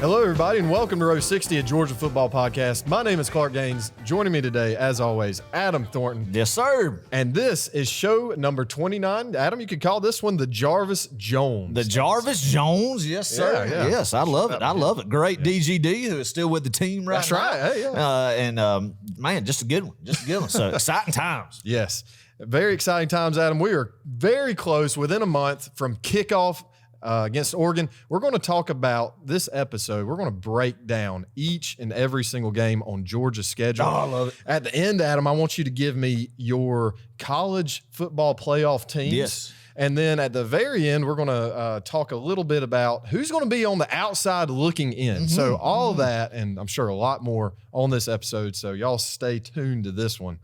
Hello, everybody, and welcome to Row 60, a Georgia football podcast. My name is Clark Gaines. Joining me today, as always, Adam Thornton. Yes, sir. And this is show number 29. Adam, you could call this one the Jarvis Jones. The Jarvis Jones, yes, sir. Yeah. Yes, I love it. I love it. Great DGD, who is still with the team right That's now. right. Hey, yeah. Man, just a good one. Just a good one. So exciting times. Yes. Very exciting times, Adam. We are very close, within a month from kickoff against Oregon. We're going to talk about this episode. We're going to break down each and every single game on Georgia's schedule. Oh, I love it. At the end, Adam, I want you to give me your college football playoff teams. Yes. And then at the very end, we're going to talk a little bit about who's going to be on the outside looking in. So all that, and I'm sure a lot more on this episode. So y'all stay tuned to this one.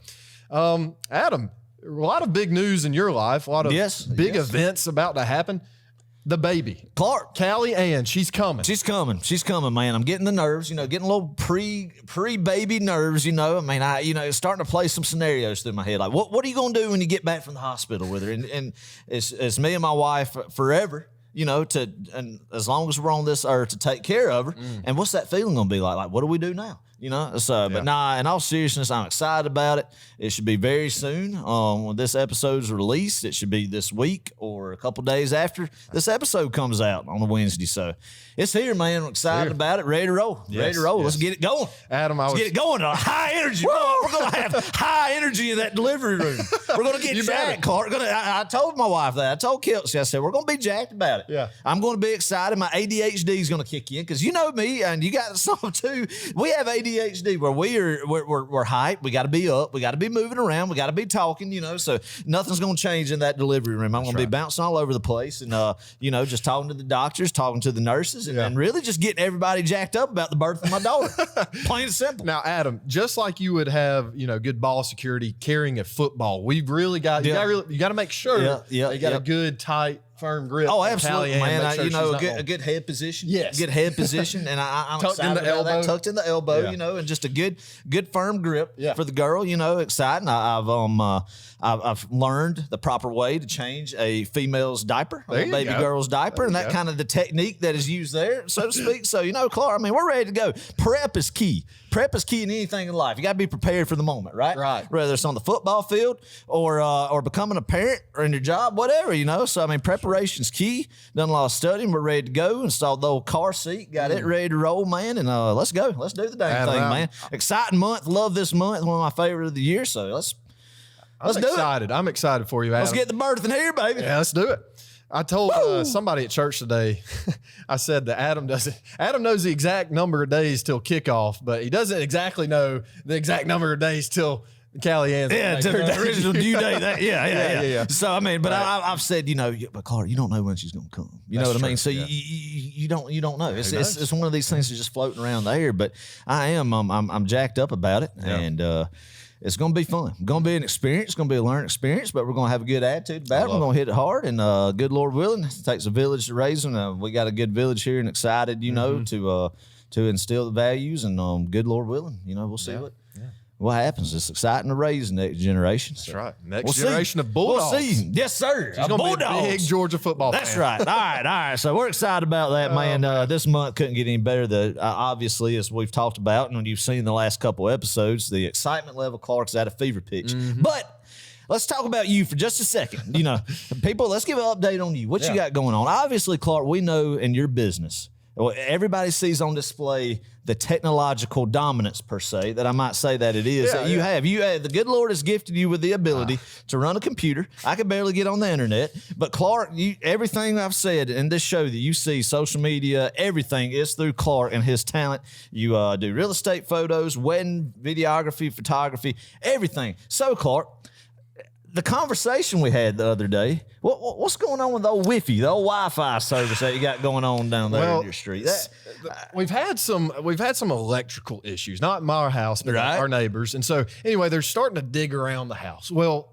Adam, a lot of big news in your life, a lot of big events about to happen. The baby, Clark. Callie Ann, she's coming. She's coming, man. I'm getting the nerves, getting a little pre-baby nerves, I mean, it's starting to play some scenarios through my head. Like, what are you going to do when you get back from the hospital with her? And it's me and my wife forever, and as long as we're on this earth to take care of her. And what's that feeling going to be like? Like, what do we do now? But nah, in all seriousness, I'm excited about it. It should be very soon. When this episode's released, it should be this week or a couple days after this episode comes out on a Wednesday. So it's here, man. I'm excited about it. Ready to roll. Yes. Let's get it going. Adam, Let's get it going. High energy. We're going to have high energy in that delivery room. We're going to get jacked, Clark. I told my wife that. I told Kelsey, I said, we're going to be jacked about it. Yeah. I'm going to be excited. My ADHD is going to kick in because you know me, and you got some too. We have ADHD where we're hyped. We got to be up. We got to be moving around. We got to be talking, so nothing's going to change in that delivery room. I'm going to be bouncing all over the place and, just talking to the doctors, talking to the nurses, and really just getting everybody jacked up about the birth of my daughter. Plain and simple. Now, Adam, just like you would have, good ball security carrying a football, we've really got, you got to make sure you got a good, tight, firm grip. Oh, absolutely, man. A good head position. Yes. Good head position. And I'm tucked excited in the about elbow. that. Tucked in the elbow, and just a good firm grip for the girl, exciting. I've learned the proper way to change a female's diaper, a baby girl's diaper, and that kind of the technique that is used there, so to speak. So, Clark, I mean, we're ready to go. Prep is key. Prep is key in anything in life. You got to be prepared for the moment, right? Right. Whether it's on the football field or becoming a parent or in your job, whatever, So, I mean, preparation's key. Done a lot of studying. We're ready to go. Installed the old car seat. Got it ready to roll, man. And let's go. Let's do the dang thing, man. Exciting month. Love this month. One of my favorite of the year. So let's do it. I'm excited for you, Adam. Let's get the birth in here, baby. Yeah, let's do it. I told somebody at church today, I said that Adam knows the exact number of days till kickoff, but he doesn't exactly know the exact number of days till Callie Ann's. Yeah, to the original due date. Yeah. So, I mean, but I've said, but Clark, you don't know when she's going to come. You know what I mean? So you don't know. It's one of these things that's just floating around the air, but I'm jacked up about it. Yeah. And, it's going to be fun. It's going to be an experience. It's going to be a learning experience, but we're going to have a good attitude about it. We're going to hit it hard, and good Lord willing, it takes a village to raise them. We got a good village here and excited, to instill the values, and good Lord willing, we'll see what happens. It's exciting to raise the next generation. That's right. Next generation of Bulldogs. We'll see. Yes, sir. She's going to be a big Georgia football fan. That's right. All right. So we're excited about that, man. This month couldn't get any better. Obviously, as we've talked about, and when you've seen the last couple episodes, the excitement level, Clark's at a fever pitch. But let's talk about you for just a second. People, let's give an update on you. What you got going on? Obviously, Clark, we know in your business, everybody sees on display the technological dominance, per se, that I might say that it is. That you have. The good Lord has gifted you with the ability to run a computer. I can barely get on the internet. But Clark, everything I've said in this show that you see, social media, everything is through Clark and his talent. You do real estate photos, wedding, videography, photography, everything. So, Clark, the conversation we had the other day, what's going on with the old Wi-Fi, the old Wi-Fi service that you got going on down there in your street? We've had some electrical issues, not in my house, but our neighbors. And so anyway, they're starting to dig around the house. Well,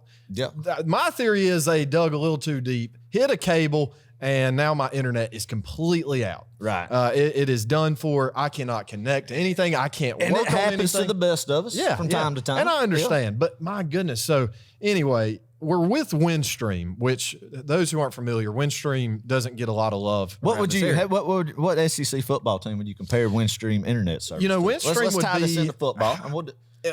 my theory is they dug a little too deep, hit a cable, and now my internet is completely out. Right. It is done for. I cannot connect to anything. I can't And work it on happens anything. to the best of us from time to time. And I understand, but my goodness. So anyway, we're with Windstream, which those who aren't familiar, Windstream doesn't get a lot of love. What around would this you? area. What SEC football team would you compare Windstream internet service? You know, to? Windstream let's would tie this be- into football. And we'll,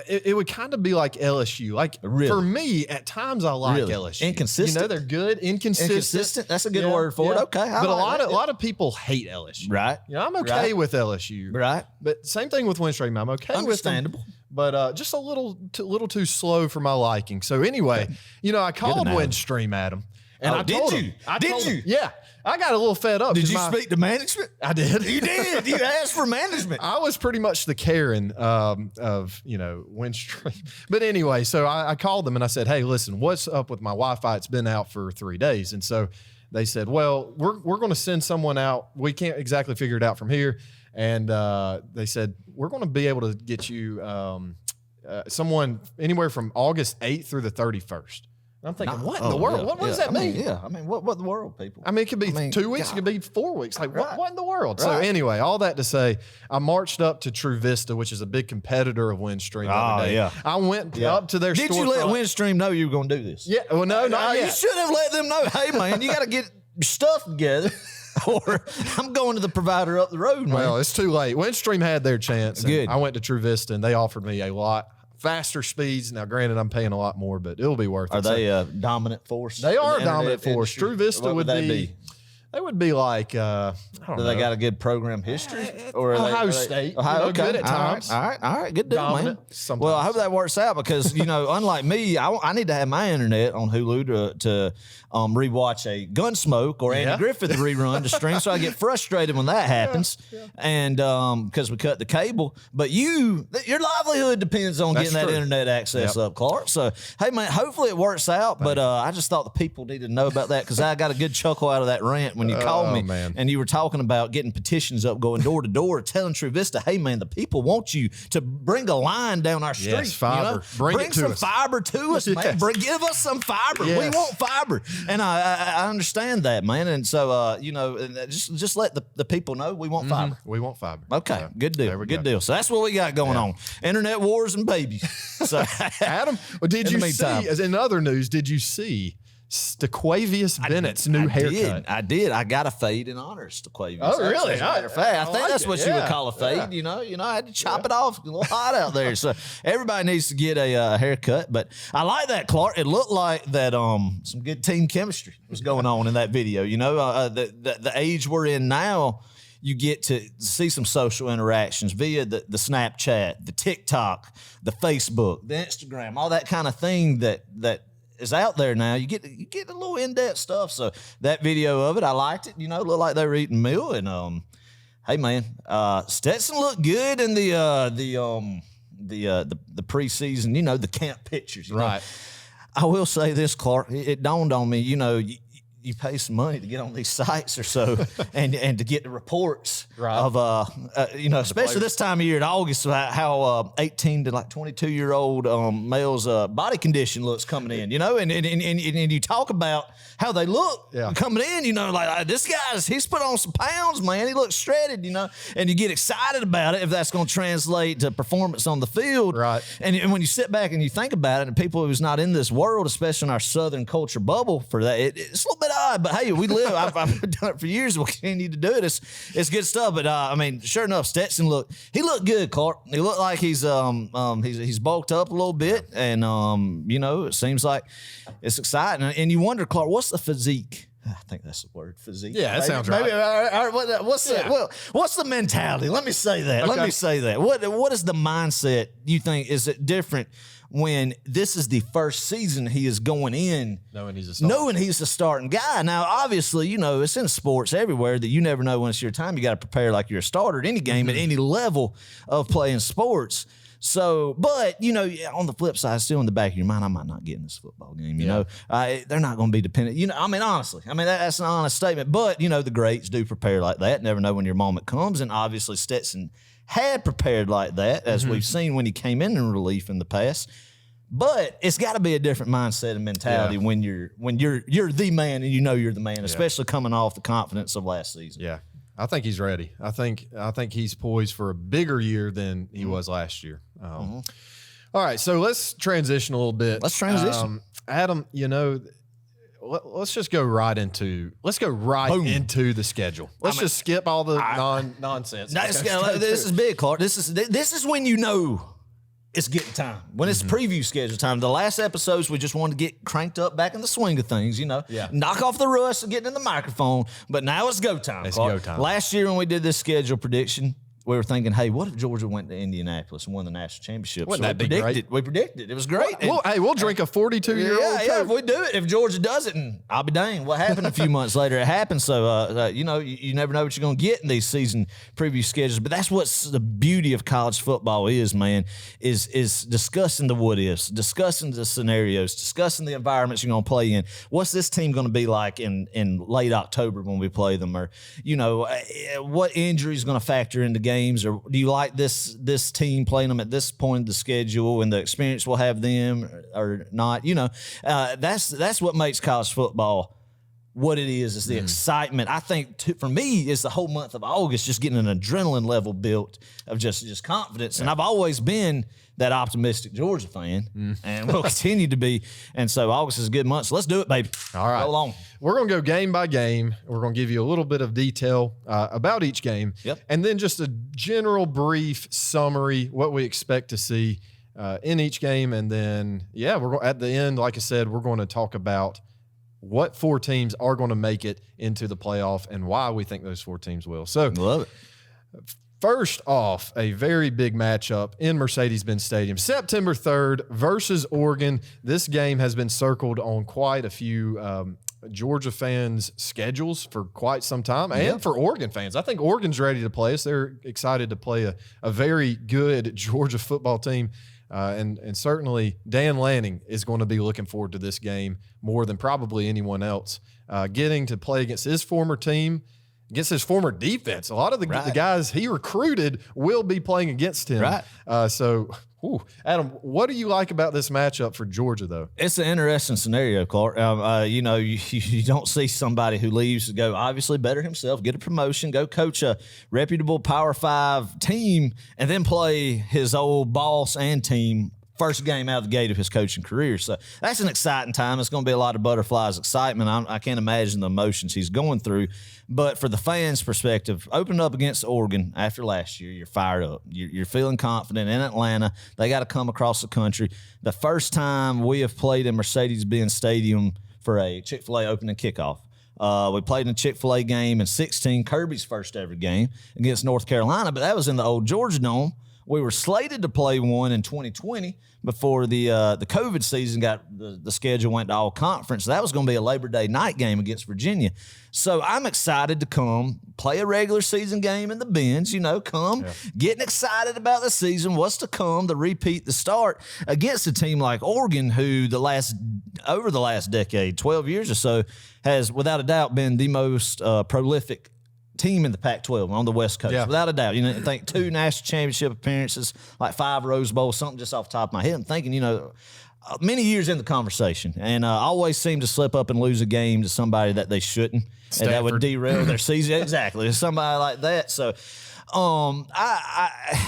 It would kind of be like LSU. Like Really? for me, at times I like Really? LSU. Inconsistent? You know, they're good, inconsistent. Inconsistent? That's a good word for it. Okay, I but like a that. lot of people hate LSU. Right. You know, I'm okay Right. with LSU. Right. But same thing with Windstream. I'm okay with them. Understandable. But just a little too slow for my liking. So anyway, you know, I called analogy. Windstream, Adam. And Oh, I did told you? him. I Did told you? him. Yeah. I got a little fed up. Did 'cause you speak to management? I did. You did. You asked for management. I was pretty much the Karen of, you know, Windstream. But anyway, so I called them and I said, hey, listen, what's up with my Wi-Fi? It's been out for 3 days. And so they said, well, we're going to send someone out. We can't exactly figure it out from here. And they said, we're going to be able to get you someone anywhere from August 8th through the 31st. I'm thinking, what in the world? Yeah, What does yeah. that mean? I mean, what the world, people? I mean, it could be I mean, 2 weeks, God. it could be 4 weeks. Like, Right. what in the world? So Right. anyway, all that to say, I marched up to True Vista, which is a big competitor of Windstream the other day. yeah. I went up to their Did you let storefront. Windstream know you were going to do this? Yeah, well, no, not You yet. should have let them know. Hey, man, you got to get your stuff together, or I'm going to the provider up the road, man. Well, it's too late. Windstream had their chance. and Good. I went to True Vista, and they offered me a lot faster speeds. Now, granted, I'm paying a lot more, but it'll be worth Are it. they a dominant force? They in are the a dominant internet force. industry? True Vista What would they be. They would be like, I don't Do know. they got a good program history? Or Ohio State, Ohio, you know, okay. good at All right, times. All right. Good deal, Dominant man. sometimes. Well, I hope that works out because, you know, unlike me, I need to have my internet on Hulu to rewatch a Gunsmoke or Andy Yeah. Griffith rerun to stream. So I get frustrated when that happens. And because we cut the cable. But your livelihood depends on That's getting that true. internet access up, Clark. So, hey, man, hopefully it works out. But I just thought the people needed to know about that because I got a good chuckle out of that rant when you called me. Man. And you were talking about getting petitions up, going door to door, telling True Vista, hey, man, the people want you to bring a line down our street. Yes, fiber. You know? Bring it to some us. fiber to us, man. Yes. Give us some fiber. We Yes. want fiber. And I understand that, man. And so, you know, just let the people know we want fiber. We want fiber. Okay, So, good deal. there we Good go. deal. So that's what we got going on. Internet wars and babies. So, Adam, well, did In you the meantime. see, as in other news, did you see Stequavious Bennett's new haircut? I did. I got a fade in honor of Stequavious. Oh, really? As a matter of fact, I think like that's it. what you would Yeah. call a fade. You know, I had to chop it off. A little hot out there, so everybody needs to get a haircut. But I like that, Clark. It looked like that. Some good team chemistry was going on in that video. You know, the age we're in now. You get to see some social interactions via the Snapchat, the TikTok, the Facebook, the Instagram, all that kind of thing that is out there now. You get a little in-depth stuff. So that video of it, I liked it. You know, it looked like they were eating meal. And hey man, Stetson looked good in the preseason. You know, the camp pictures. You know? Right. I will say this, Clark. It dawned on me. You know, you pay some money to get on these sites or so, and to get the reports of you know, especially this time of year in August, about how 18 to like 22-year-old males' body condition looks coming in. You know, and you talk about how they look coming in. You know, like this he's put on some pounds, man. He looks shredded. You know, and you get excited about it if that's going to translate to performance on the field. Right. And when you sit back and you think about it, and people who's not in this world, especially in our Southern culture bubble, for that, it's a little bit odd. But hey, we live. I've done it for years. We'll continue to do it. It's good stuff. But I mean, sure enough, Stetson looked good, Clark. He looked like he's bulked up a little bit, and you know, it seems like it's exciting. And you wonder, Clark, what's the physique? I think that's the word, physique. Yeah, that sounds right. Maybe, all right, what's the mentality? Let me say that. Okay. Let me say that. What is the mindset you think? Is it different when this is the first season he is going in, Knowing he's a starting guy? Now, obviously, you know, it's in sports everywhere that you never know when it's your time. You got to prepare like you're a starter at any game at any level of playing sports. So, but, you know, on the flip side, still in the back of your mind, I might not get in this football game, you know. They're not going to be dependent. You know, I mean, honestly, that's an honest statement. But, you know, the greats do prepare like that. Never know when your moment comes. And obviously, Stetson had prepared like that, as we've seen when he came in relief in the past. But it's got to be a different mindset and mentality when you're the man and you know you're the man, especially coming off the confidence of last season. Yeah. I think he's ready. I think he's poised for a bigger year than he was last year. All right, so let's transition a little bit. Let's transition. Adam, let's just go right into into the schedule. Let's just skip all the nonsense. This is big, Clark. This is when you know it's getting time. When it's preview schedule time. The last episodes, we just wanted to get cranked up back in the swing of things, knock off the rust of getting in the microphone. But now it's go time, Clark. Go time. Last year when we did this schedule prediction, we were thinking, hey, what if Georgia went to Indianapolis and won the national championship? Wouldn't that be great? We predicted. It was great. We'll drink a 42-year-old. Yeah, if we do it. If Georgia does it, and I'll be dang. What happened a few months later? It happened. So, you never know what you're going to get in these season preview schedules. But that's what's the beauty of college football is, man, is discussing the what ifs, discussing the scenarios, discussing the environments you're going to play in. What's this team going to be like in late October when we play them? Or, what injury is going to factor into games? Or do you like this team playing them at this point in the schedule and the experience we'll have them or not? That's what makes college football what it is the excitement. I think for me, it's the whole month of August, just getting an adrenaline level built of just confidence. Yeah. And I've always been that optimistic Georgia fan and will continue to be. And so August is a good month. So let's do it, baby. All right. Go along. We're going to go game by game. We're going to give you a little bit of detail about each game. Yep. And then just a general brief summary, what we expect to see in each game. And then, we're at the end, like I said, we're going to talk about what 4 teams are going to make it into the playoff and why we think those 4 teams will. So, love it. First off, a very big matchup in Mercedes-Benz Stadium, September 3rd versus Oregon. This game has been circled on quite a few Georgia fans' schedules for quite some time, and for Oregon fans. I think Oregon's ready to play us. They're excited to play a very good Georgia football team. And certainly Dan Lanning is going to be looking forward to this game more than probably anyone else. Getting to play against his former team, against his former defense. A lot of the guys he recruited will be playing against him. Right. Adam, what do you like about this matchup for Georgia, though? It's an interesting scenario, Clark. You don't see somebody who leaves to go obviously better himself, get a promotion, go coach a reputable Power 5 team, and then play his old boss and team first game out of the gate of his coaching career. So that's an exciting time. It's going to be a lot of butterflies, excitement. I can't imagine the emotions he's going through. But for the fans' perspective, opening up against Oregon after last year, you're fired up. You're feeling confident in Atlanta. They got to come across the country. The first time we have played in Mercedes-Benz Stadium for a Chick-fil-A opening kickoff. We played in a Chick-fil-A game in 2016, Kirby's first ever game against North Carolina, but that was in the old Georgia Dome. We were slated to play one in 2020 before the COVID season the schedule went to all conference. That was going to be a Labor Day night game against Virginia. So I'm excited to come play a regular season game in the Benz, getting excited about the season, what's to come, the repeat, the start against a team like Oregon, who over the last decade, 12 years or so, has without a doubt been the most prolific team in the Pac-12 on the West Coast, without a doubt. I think 2 national championship appearances, like 5 Rose Bowls, something just off the top of my head. I'm thinking, many years in the conversation, and always seem to slip up and lose a game to somebody that they shouldn't, and that would derail their season. Exactly, somebody like that. So,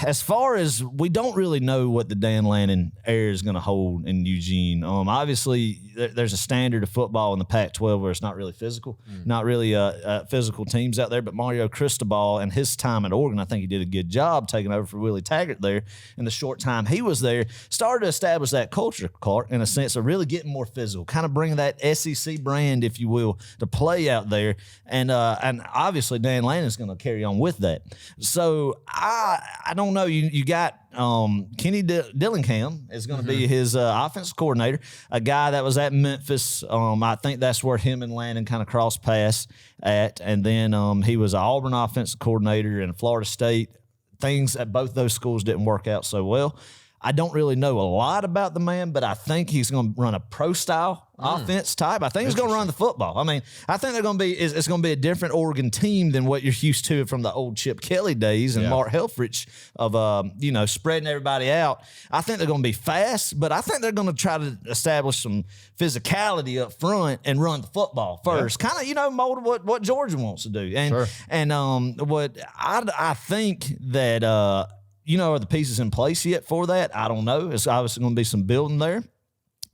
as far as we don't really know what the Dan Lanning era is going to hold in Eugene. Obviously, there's a standard of football in the Pac-12 where it's not really physical, not really physical teams out there. But Mario Cristobal and his time at Oregon, I think he did a good job taking over for Willie Taggart there in the short time he was there. Started to establish that culture, Clark, in a sense of really getting more physical, kind of bringing that SEC brand, if you will, to play out there. And obviously, Dan Lanning is going to carry on with that. So I don't know. You got Kenny Dillingham is going to be his offensive coordinator, a guy that was at Memphis. I think that's where him and Lanning kind of cross paths at. And then he was an Auburn offensive coordinator in Florida State. Things at both those schools didn't work out so well. I don't really know a lot about the man, but I think he's going to run a pro-style offense type. I think he's going to run the football. I mean, I think they're going to be it's going to be a different Oregon team than what you're used to from the old Chip Kelly days and Mark Helfrich of spreading everybody out. I think they're going to be fast, but I think they're going to try to establish some physicality up front and run the football first. Kind of mold what Georgia wants to do. And what I think that are the pieces in place yet for that? I don't know. It's obviously going to be some building there.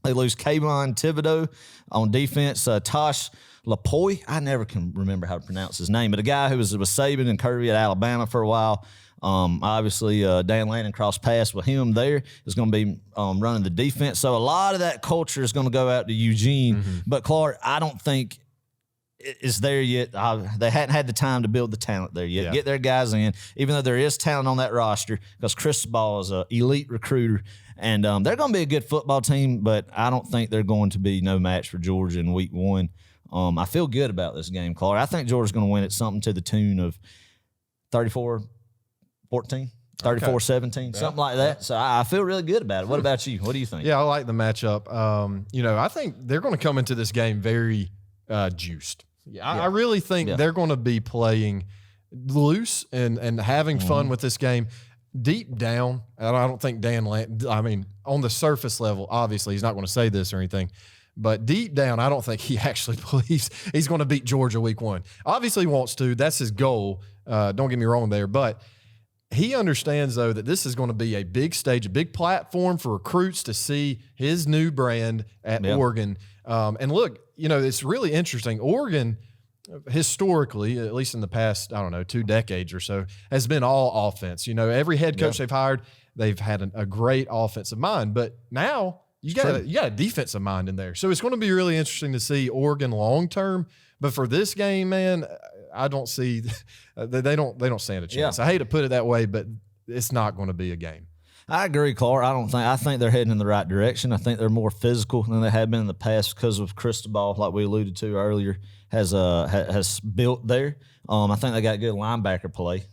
They lose Kayvon Thibodeau on defense. Tosh Lapoy, I never can remember how to pronounce his name, but a guy who was with Saban and Kirby at Alabama for a while. Obviously, Dan Lannon crossed paths with him there. Is going to be running the defense. So a lot of that culture is going to go out to Eugene. But Clark, I don't think is there yet. They hadn't had the time to build the talent there yet. Get their guys in, even though there is talent on that roster, because Cristobal is an elite recruiter, and they're going to be a good football team, but I don't think they're going to be no match for Georgia in week 1. I feel good about this game, Clark. I think Georgia's going to win it something to the tune of 34-14, 34-17, something like that. So I feel really good about it. What about you? What do you think? Yeah, I like the matchup. I think they're going to come into this game very juiced. I really think they're going to be playing loose and having fun with this game. Deep down, I don't think on the surface level, obviously, he's not going to say this or anything, but deep down, I don't think he actually believes he's going to beat Georgia week 1. Obviously, he wants to. That's his goal. Don't get me wrong there, but he understands, though, that this is going to be a big stage, a big platform for recruits to see his new brand at Oregon. And look, it's really interesting. Oregon, historically, at least in the past, 2 decades or so, has been all offense. Every head coach they've hired, they've had a great offensive mind. But now you got a defensive mind in there. So it's going to be really interesting to see Oregon long term. But for this game, man, I don't see they don't stand a chance. I hate to put it that way, but it's not going to be a game. I agree, Clark. I think they're heading in the right direction. I think they're more physical than they have been in the past because of Cristobal, like we alluded to earlier, has built there. I think they got good linebacker play.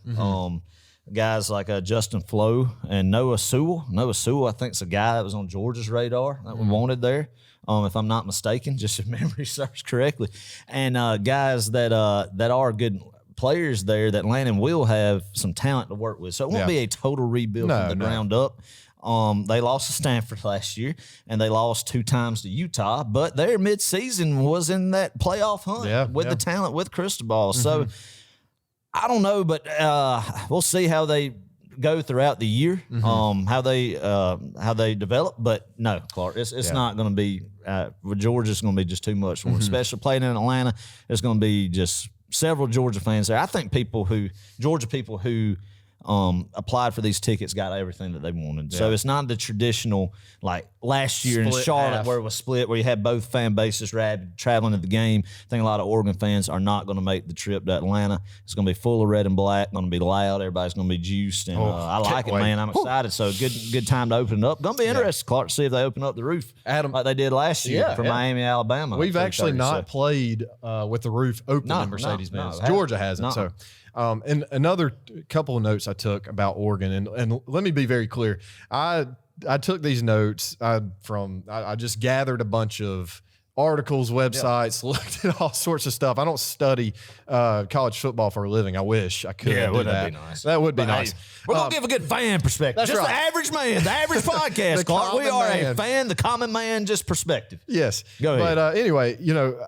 Guys like Justin Flo and Noah Sewell. Noah Sewell, I think, is a guy that was on Georgia's radar that we wanted there. If I'm not mistaken, just if memory serves correctly, and guys that are good players there that Lannon will have some talent to work with. So it won't be a total rebuild from the ground up. They lost to Stanford last year, and they lost 2 times to Utah, but their midseason was in that playoff hunt with the talent with Cristobal. So I don't know, but we'll see how they go throughout the year, how they develop. But no, Clark, it's not going to be with Georgia. It's going to be just too much for them, especially playing in Atlanta. It's going to be just several Georgia fans there. I think Georgia people who applied for these tickets got everything that they wanted. So it's not the traditional, like last year split in Charlotte half. Where it was split, where you had both fan bases traveling to the game. I think a lot of Oregon fans are not going to make the trip to Atlanta. It's going to be full of red and black, going to be loud. Everybody's going to be juiced. And I like it, man. I'm excited. So good time to open it up. Going to be interesting, Clark, to see if they open up the roof Adam, like they did last year for Miami, Alabama. We've actually not played with the roof open in Mercedes-Benz. Georgia hasn't. So. And another couple of notes I took about Oregon, and let me be very clear. I took these notes I just gathered a bunch of articles, websites, looked at all sorts of stuff. I don't study college football for a living. I wish I could. Yeah, wouldn't that be nice? That would be nice. We're going to give a good fan perspective. That's just right. The average man, the average podcast, Clark. We are a fan, the common man, just perspective. Yes. Go ahead. But anyway,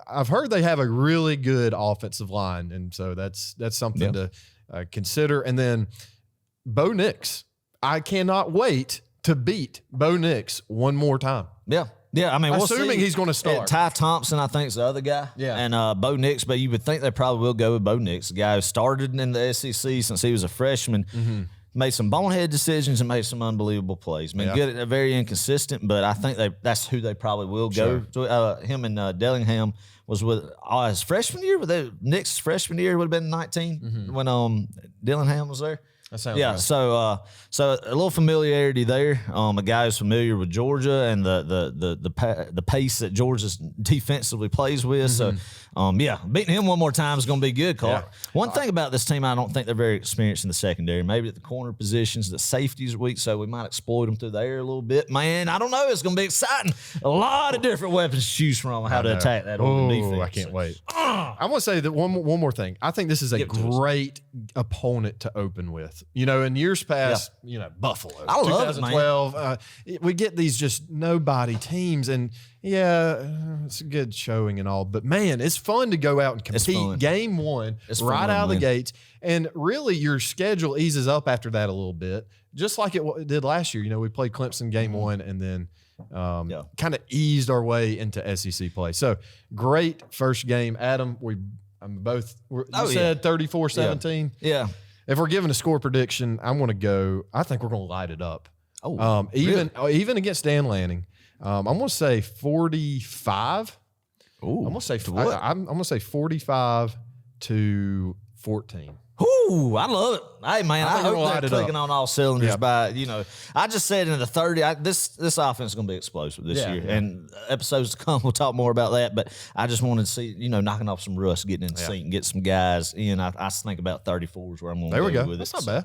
I've heard they have a really good offensive line, and so that's something to consider. And then Bo Nix. I cannot wait to beat Bo Nix one more time. Yeah. Yeah, I mean, assuming he's going to start. Ty Thompson, I think, is the other guy. Yeah. And Bo Nix, but you would think they probably will go with Bo Nix, the guy who started in the SEC since he was a freshman, made some bonehead decisions and made some unbelievable plays. I mean, good, very inconsistent, but I think that's who they probably will go. So, him and Dillingham was with his freshman year. Nix's freshman year would have been 19 when Dillingham was there. That sounds right. So a little familiarity there. A guy who's familiar with Georgia and the pace that Georgia defensively plays with. So beating him one more time is going to be good, Clark. Yeah. One thing about this team, I don't think they're very experienced in the secondary. Maybe at the corner positions, the safeties are weak, so we might exploit them through the air a little bit. Man, I don't know. It's going to be exciting. A lot of different weapons to choose from how to attack that Auburn defense. I can't wait. I want to say that one more thing. I think this is a great opponent to open with. In years past, Buffalo, I love it, man. 2012, we get these just nobody teams, and it's a good showing and all, but man, it's fun to go out and compete game one right out of the gates. And really your schedule eases up after that a little bit, just like it did last year. We played Clemson game one and then kind of eased our way into SEC play. So great first game. Adam, you said 34-17. Yeah. If we're giving a score prediction, I think we're going to light it up. Oh, even against Dan Lanning. I'm going to say 45. Ooh, I'm going to say 45-14. Ooh, I love it. Hey, man, I hope they're clicking on all cylinders by, I just said in the 30, this offense is going to be explosive this year. Yeah. And episodes to come, we'll talk more about that. But I just wanted to see, knocking off some rust, getting in sync, and get some guys in. I think about 34 is where I'm going to go with it. That's not bad.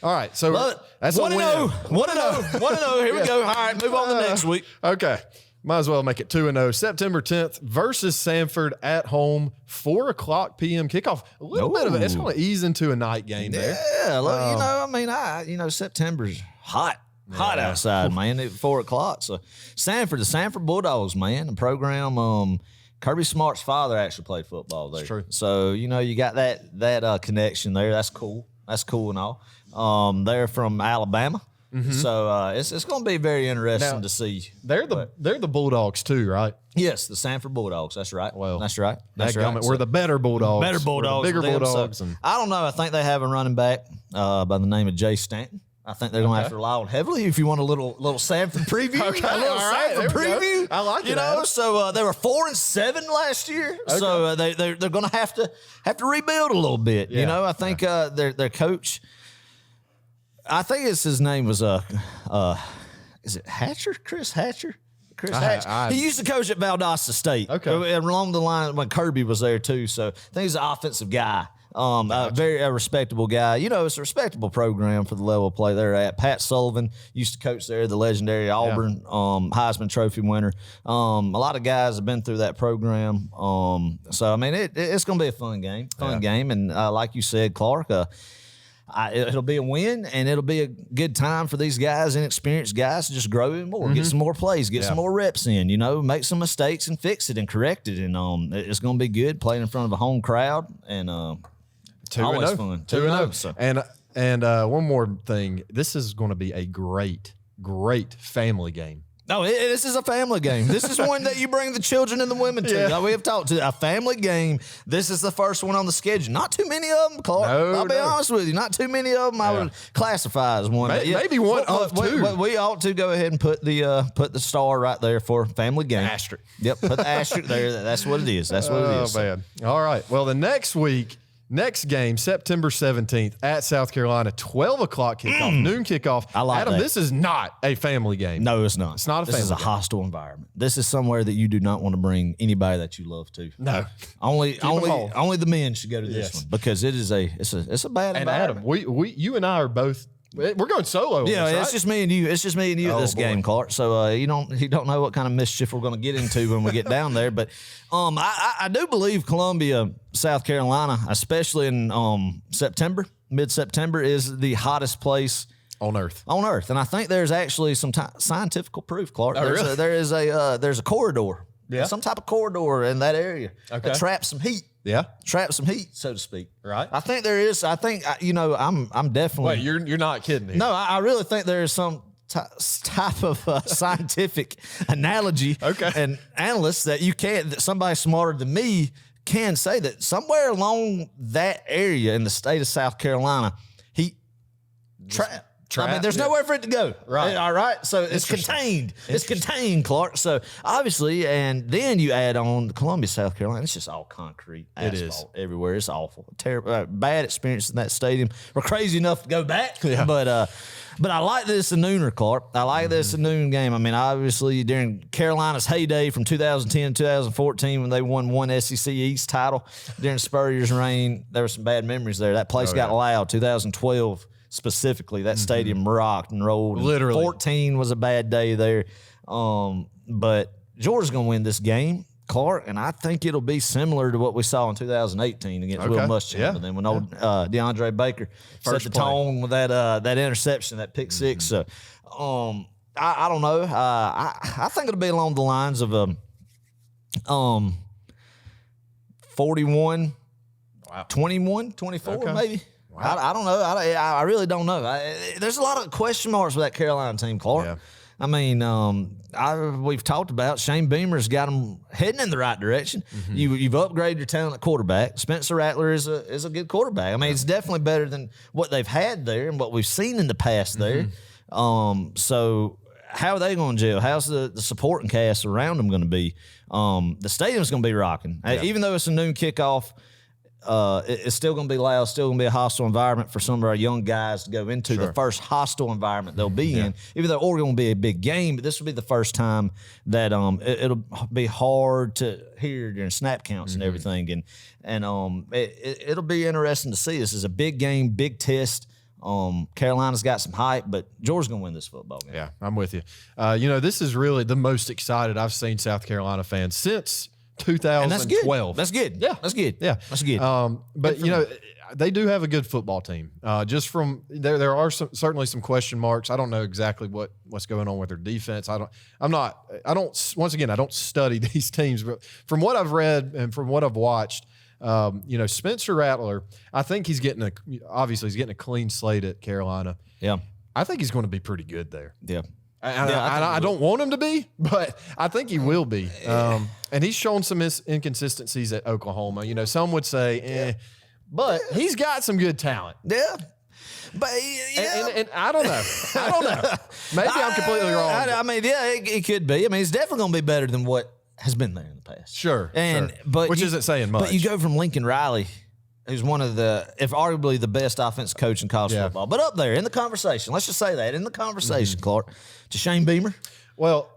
All right, so that's 1-0. 1-0. Here we go. All right, move on to next week. Okay. Might as well make it 2-0. September 10th versus Samford at home, 4:00 p.m. kickoff. A little bit of it. It's going to ease into a night game there. Yeah, September's hot outside, man. At 4:00. So the Samford Bulldogs, man, the program. Kirby Smart's father actually played football there. That's true. So you got that connection there. That's cool. That's cool and all. They're from Alabama. Mm-hmm. So it's going to be very interesting to see. They're the Bulldogs too, right? Yes, the Samford Bulldogs. That's right. Well, that's right. We're the better Bulldogs. Better Bulldogs. Bigger Bulldogs. I don't know. I think they have a running back by the name of Jay Stanton. I think they're going to have to rely on heavily if you want a little Samford preview. Okay, a little Samford preview. I like it. So they were 4-7 last year. Okay. So they're going to have to rebuild a little bit. Yeah. I think their coach. I think his name was is it Hatcher? Chris Hatcher? He used to coach at Valdosta State. Okay. Along the line when Kirby was there too. So I think he's an offensive guy. A respectable guy. It's a respectable program for the level of play they're at. Pat Sullivan used to coach there, the legendary Auburn Heisman Trophy winner. A lot of guys have been through that program. So it's going to be a fun game. And like you said, Clark, it'll be a win, and it'll be a good time for these guys, inexperienced guys, to just grow even more, get some more plays, get some more reps in, make some mistakes and fix it and correct it. And it's going to be good playing in front of a home crowd, and always fun. 2-0. So. And one more thing, this is going to be a great family game. No, this is a family game. This is one that you bring the children and the women to. Like we have talked to a family game. This is the first one on the schedule. Not too many of them, Clark. I'll be honest with you. Not too many of them I would classify as one. Maybe one of two. We ought to go ahead and put the star right there for family game. Asterisk. Yep, put the asterisk there. That's what it is. That's what it is. Oh, man. All right. Well, the next game, September 17th at South Carolina, 12 o'clock kickoff, noon kickoff. I like Adam, that. This is not a family game. No, it's not. It's not a family game. This is a hostile environment. This is somewhere that you do not want to bring anybody that you love to. No. Only the men should go to this one, because it's a bad environment. And Adam, you and I are both. We're going solo. Yeah, right? It's just me and you. It's just me and you at this game, Clark. So you don't know what kind of mischief we're going to get into when we get down there. But I do believe Columbia, South Carolina, especially in mid-September, is the hottest place on Earth. And I think there's actually some scientific proof, Clark. Oh, really? There's a corridor. Yeah. Some type of corridor in that area that traps some heat. Yeah. Trap some heat, so to speak. Right. I think there is. I think, I'm definitely. Wait, you're not kidding here. No, I really think there is some type of scientific analogy and analyst that somebody smarter than me can say that somewhere along that area in the state of South Carolina, heat I mean, there's nowhere for it to go. Right. All right. So it's contained. It's contained, Clark. So obviously, and then you add on Columbia, South Carolina. It's just all concrete. Asphalt everywhere. It's awful. Terrible. Bad experience in that stadium. We're crazy enough to go back. Yeah. But I like this in Nooner, Clark. I like this in Noon game. I mean, obviously, during Carolina's heyday from 2010 to 2014 when they won one SEC East title during Spurrier's reign, there were some bad memories there. That place got loud. 2012 specifically, that stadium rocked and rolled. Literally. 14 was a bad day there. But Georgia's going to win this game, Clark, and I think it'll be similar to what we saw in 2018 against Will Muschamp. And then when old DeAndre Baker set the tone with that interception, that pick six. So, I don't know. I think it'll be along the lines of 41, 21, 24 maybe. Wow. I don't know. I really don't know. There's a lot of question marks with that Carolina team, Clark. Yeah. I mean, we've talked about Shane Beamer's got them heading in the right direction. You've upgraded your talent at quarterback. Spencer Rattler is a good quarterback. I mean, it's definitely better than what they've had there and what we've seen in the past there. So how are they going to gel? How's the supporting cast around them going to be? The stadium's going to be rocking. Yeah. Even though it's a noon kickoff, it's still going to be loud, still going to be a hostile environment for some of our young guys to go into the first hostile environment they'll be in. Even though Oregon will be a big game, but this will be the first time that it'll be hard to hear during snap counts and everything. And it'll be interesting to see. This is a big game, big test. Carolina's got some hype, but Georgia's going to win this football game. Yeah, I'm with you. This is really the most excited I've seen South Carolina fans since 2012. That's good. Yeah, that's good. Yeah, that's good. But they do have a good football team. Just from there are certainly some question marks. I don't know exactly what's going on with their defense. I don't study these teams, but from what I've read and from what I've watched, Spencer Rattler, I think he's getting a clean slate at Carolina. Yeah, I think he's going to be pretty good there. Yeah. I don't want him to be, but I think he will be. And he's shown some inconsistencies at Oklahoma. Some would say, but he's got some good talent. Yeah. But and I don't know. Maybe I'm completely wrong. I mean, it could be. I mean, it's definitely going to be better than what has been there in the past. Sure. But which isn't saying much. But you go from Lincoln Riley, who's one of if arguably the best offensive coach in college football, but up there in the conversation. Let's just say that in the conversation, Clark, to Shane Beamer. Well,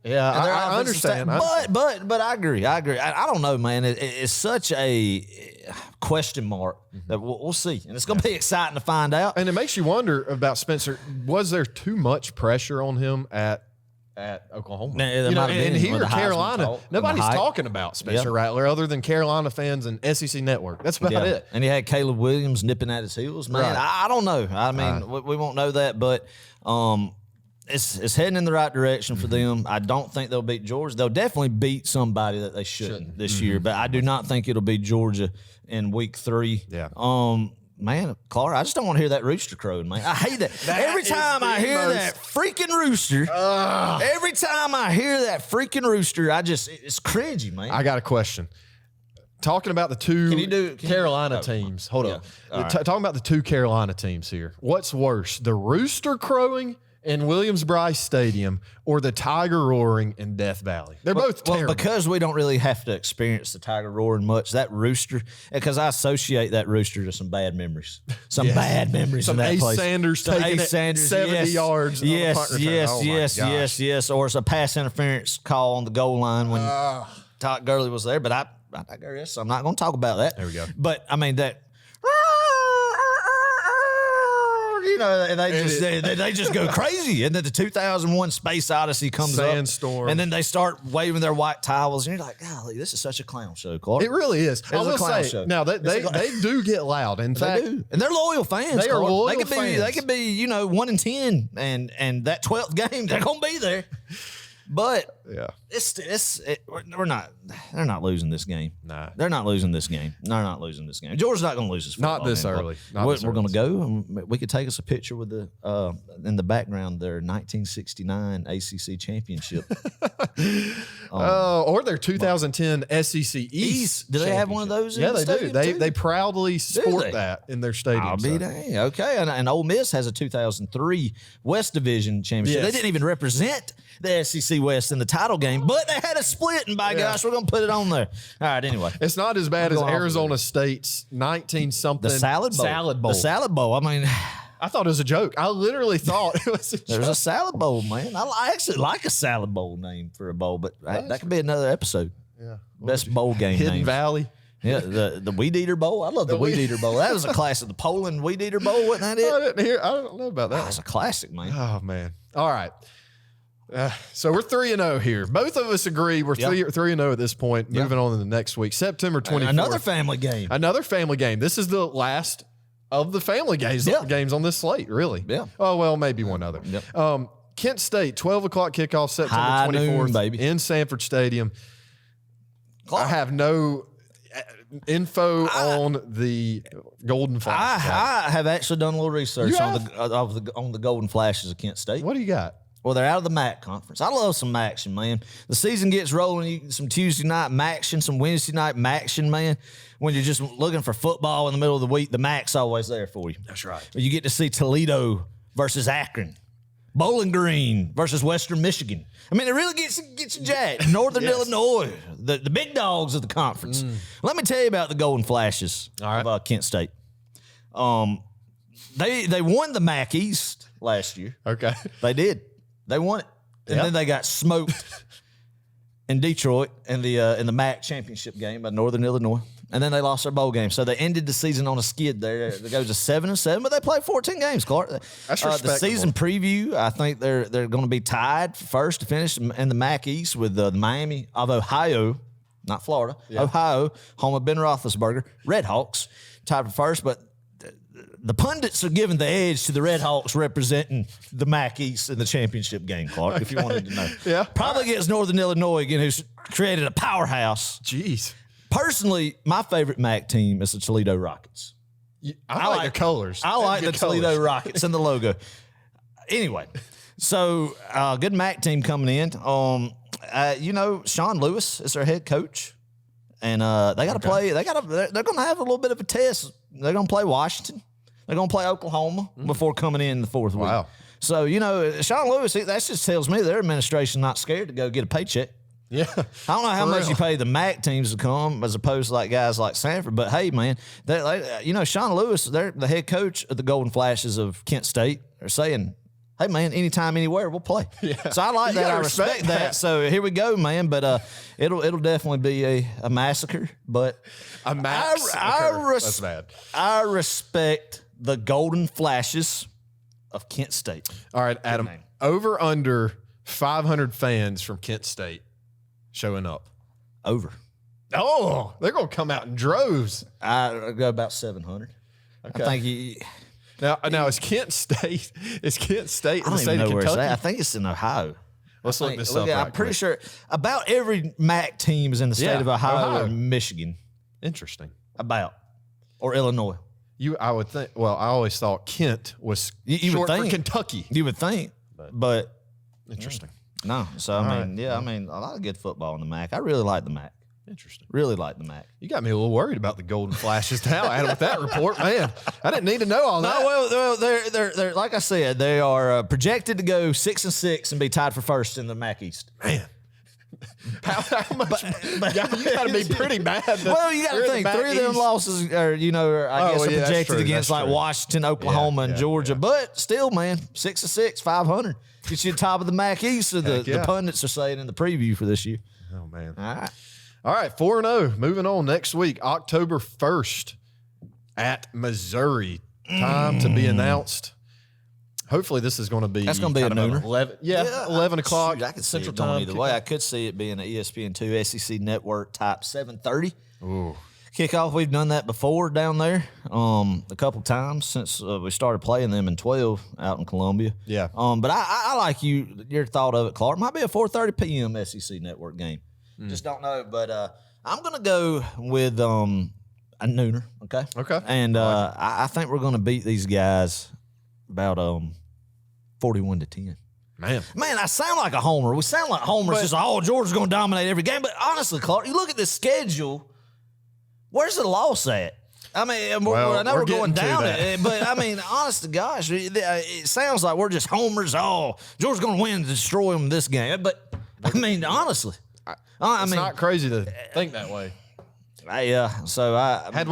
yeah, I understand. But I agree. I don't know, man. It's such a question mark that we'll see, and it's going to be exciting to find out. And it makes you wonder about Spencer. Was there too much pressure on him at Oklahoma? And here, Carolina, nobody's talking about Spencer Rattler other than Carolina fans and SEC Network. That's about it. And he had Caleb Williams nipping at his heels. Man, right. I don't know. I mean, we won't know that, but it's heading in the right direction for them. I don't think they'll beat Georgia. They'll definitely beat somebody that they shouldn't this year, but I do not think it'll be Georgia in week 3. Yeah. Man, Clark, I just don't want to hear that rooster crowing, man. I hate that. Every time I hear that freaking rooster, it's cringy, man. I got a question. Talking about the two Carolina teams. Hold on. Right. Talking about the two Carolina teams here. What's worse, the rooster crowing in Williams-Brice Stadium or the tiger roaring in Death Valley? They're both terrible. Well, because we don't really have to experience the tiger roaring much, that rooster, because I associate that rooster to some bad memories. Some bad mememories some in that Ace place. Sanders taking it 70 yards. Yes. Or it's a pass interference call on the goal line when Todd Gurley was there. But I digress. I'm not going to talk about that. There we go. But, I mean, that... and they just go crazy. And then the 2001 Space Odyssey comes Sandstorm. up. And then they start waving their white towels. And you're like, golly, this is such a clown show, Clark. It really is. I will say, now, they do get loud. In fact, they do. And they're loyal fans. They are loyal fans. They could be 1-10. And that 12th game, they're going to be there. But Yeah. We're not. They're not losing this game. Nah. They're not losing this game. They're not losing this game. Georgia's not going to lose this football Not this game. early. We're going to go. And we could take us a picture with the in the background their 1969 ACC championship. Or their 2010 SEC East. Do they have one of those? Yeah, in the they do. stadium, too? They proudly sport they? that in their stadium. I'll be dang. Okay. And Ole Miss has a 2003 West Division championship. Yes. They didn't even represent the SEC West in the title game, but they had a split, and by gosh, we're going to put it on there. All right, anyway. It's not as bad as going off of Arizona State's 19-something The Salad Bowl. The Salad Bowl. I mean, I thought it was a joke. I literally thought it was a joke. there's a Salad Bowl, man. I actually like a Salad Bowl name for a bowl, but that could be another episode. Yeah. Best bowl game Hidden names. Valley. Yeah, the Weed Eater Bowl. I love the Weed Eater Bowl. That was a classic. The Poland Weed Eater Bowl, wasn't that it? I don't know about that. That's a classic, man. Oh, man. All right. So we're 3-0 here. Both of us agree we're 3-0 at this point. Moving on to the next week, September 24th. Another family game. Another family game. This is the last of the family games on this slate, really. Yeah. Oh, well, maybe one other. Yep. Kent State, 12 o'clock kickoff, September High 24th, noon, baby. in Sanford Stadium. I have no info on the Golden Flash. I have actually done a little research on the Golden Flashes of Kent State. What do you got? Well, they're out of the MAC conference. I love some action, man. The season gets rolling. You get some Tuesday night action, some Wednesday night action, man. When you're just looking for football in the middle of the week, the MAC's always there for you. That's right. You get to see Toledo versus Akron, Bowling Green versus Western Michigan. I mean, it really gets you jacked. Northern Illinois, the big dogs of the conference. Let me tell you about the Golden Flashes of Kent State. They won the MAC East last year. Okay. They did. They won it, and then they got smoked in Detroit in the MAC championship game by Northern Illinois, and then they lost their bowl game. So they ended the season on a skid. There, it goes to 7-7, but they played 14 games. Clark, That's respectable. The season preview. I think they're going to be tied first to finish in the MAC East with the Miami of Ohio, not Florida, Ohio, home of Ben Roethlisberger, Red Hawks, tied for first, but. The pundits are giving the edge to the Red Hawks representing the MAC East in the championship game, Clark, if you wanted to know. Yeah. Probably against Northern Illinois again, who's created a powerhouse. Jeez. Personally, my favorite MAC team is the Toledo Rockets. I like the colors. I like the Toledo Rockets and the logo. Anyway, so good MAC team coming in. Sean Lewis is their head coach. And they got to play. They're going to have a little bit of a test. They're going to play Washington. They're going to play Oklahoma before coming in the fourth week. Wow. So, Sean Lewis, that just tells me their administration's not scared to go get a paycheck. Yeah. I don't know how much you pay the MAC teams to come as opposed to like guys like Samford, but hey, man, Sean Lewis, they're the head coach of the Golden Flashes of Kent State. They're saying, hey, man, anytime, anywhere, we'll play. Yeah. So I like that. I respect that. So here we go, man. But it'll definitely be a massacre. But a massacre. That's bad. I respect the Golden Flashes of Kent State. All right, Adam. Over under 500 fans from Kent State showing up. Over. Oh, they're going to come out in droves. I go about 700. Okay. I think Now is Kent State? Is Kent State in the state of Kentucky? I think it's in Ohio. Let's look this up. I'm pretty sure about every MAC team is in the state of Ohio or Michigan. Interesting. Or Illinois. I would think. Well, I always thought Kent was short for Kentucky. You would think, but interesting. No. So I mean, a lot of good football in the MAC. I really like the MAC. Interesting. Really like the MAC. You got me a little worried about the Golden Flashes now, Adam, with that report. Man, I didn't need to know all that. No, well, they're like I said, they are projected to go 6-6 and be tied for first in the MAC East. Man. How much? You got to be pretty mad. Well, you got to think 3 of them losses are, are projected against like Washington, Oklahoma, and Georgia. But still, man, 6-6, 500. Get you the top of the MAC East, the pundits are saying in the preview for this year. Oh, man. All right, 4-0. Moving on next week, October 1st at Missouri. Time to be announced. Hopefully, this is going to be. That's going to be a nooner. 11 o'clock. I could see Central it going Time. either way. I could see it being an ESPN2 SEC Network type 7:30. Ooh. kickoff. We've done that before down there a couple times since we started playing them in 12 out in Columbia. Yeah. But I like your thought of it, Clark. Might be a 4:30 p.m. SEC Network game. Just don't know. But I'm going to go with a nooner, okay? Okay. And I think we're going to beat these guys about 41-10. Man, I sound like a homer. We sound like homers. Just Georgia's going to dominate every game. But honestly, Clark, you look at the schedule. Where's the loss at? I mean, I know we're going down it, but I mean, honest to gosh, it sounds like we're just homers. Oh, Georgia's going to win and destroy them this game. But I mean, honestly, it's not crazy to think that way. So had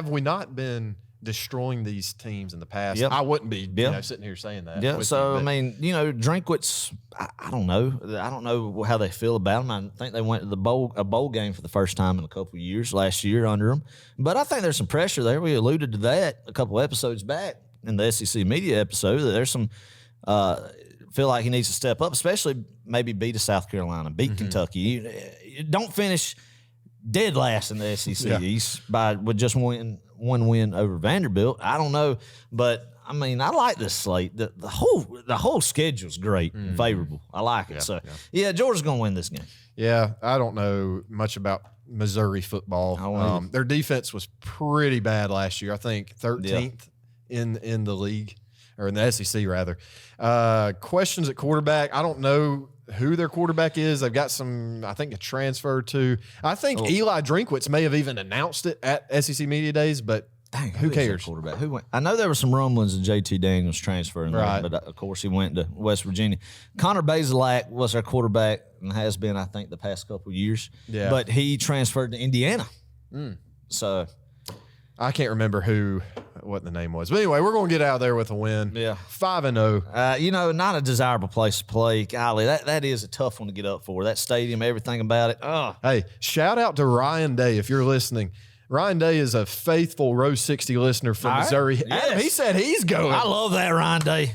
we not been destroying these teams in the past, Yep. I wouldn't be sitting here saying that. Yeah. So I mean, Drinkwitz, I don't know. I don't know how they feel about him. I think they went to a bowl game for the first time in a couple of years last year under him. But I think there's some pressure there. We alluded to that a couple of episodes back in the SEC media episode that there's some feel like he needs to step up, especially maybe beat a South Carolina, beat Kentucky. You don't finish dead last in the SEC East with just one win over Vanderbilt. I don't know, but I mean, I like this slate. The whole schedule's great and favorable. I like it. Georgia's gonna win this game. Yeah, I don't know much about Missouri football. Their defense was pretty bad last year. I think 13th in the league, or in the SEC rather. Questions at quarterback. I don't know who their quarterback is. They've got a transfer to. I think Eli Drinkwitz may have even announced it at SEC Media Days, but who cares? Quarterback. Who went? I know there were some rumblings of JT Daniels transferring, right? But of course he went to West Virginia. Connor Bazelak was our quarterback and has been, I think, the past couple of years. Yeah. But he transferred to Indiana. So I can't remember what the name was. But anyway, we're going to get out there with a win. Yeah. 5-0. Not a desirable place to play. Golly, that is a tough one to get up for. That stadium, everything about it. Hey, shout out to Ryan Day if you're listening. Ryan Day is a faithful Row 60 listener from Missouri. Yes. Adam, he said he's going. I love that, Ryan Day.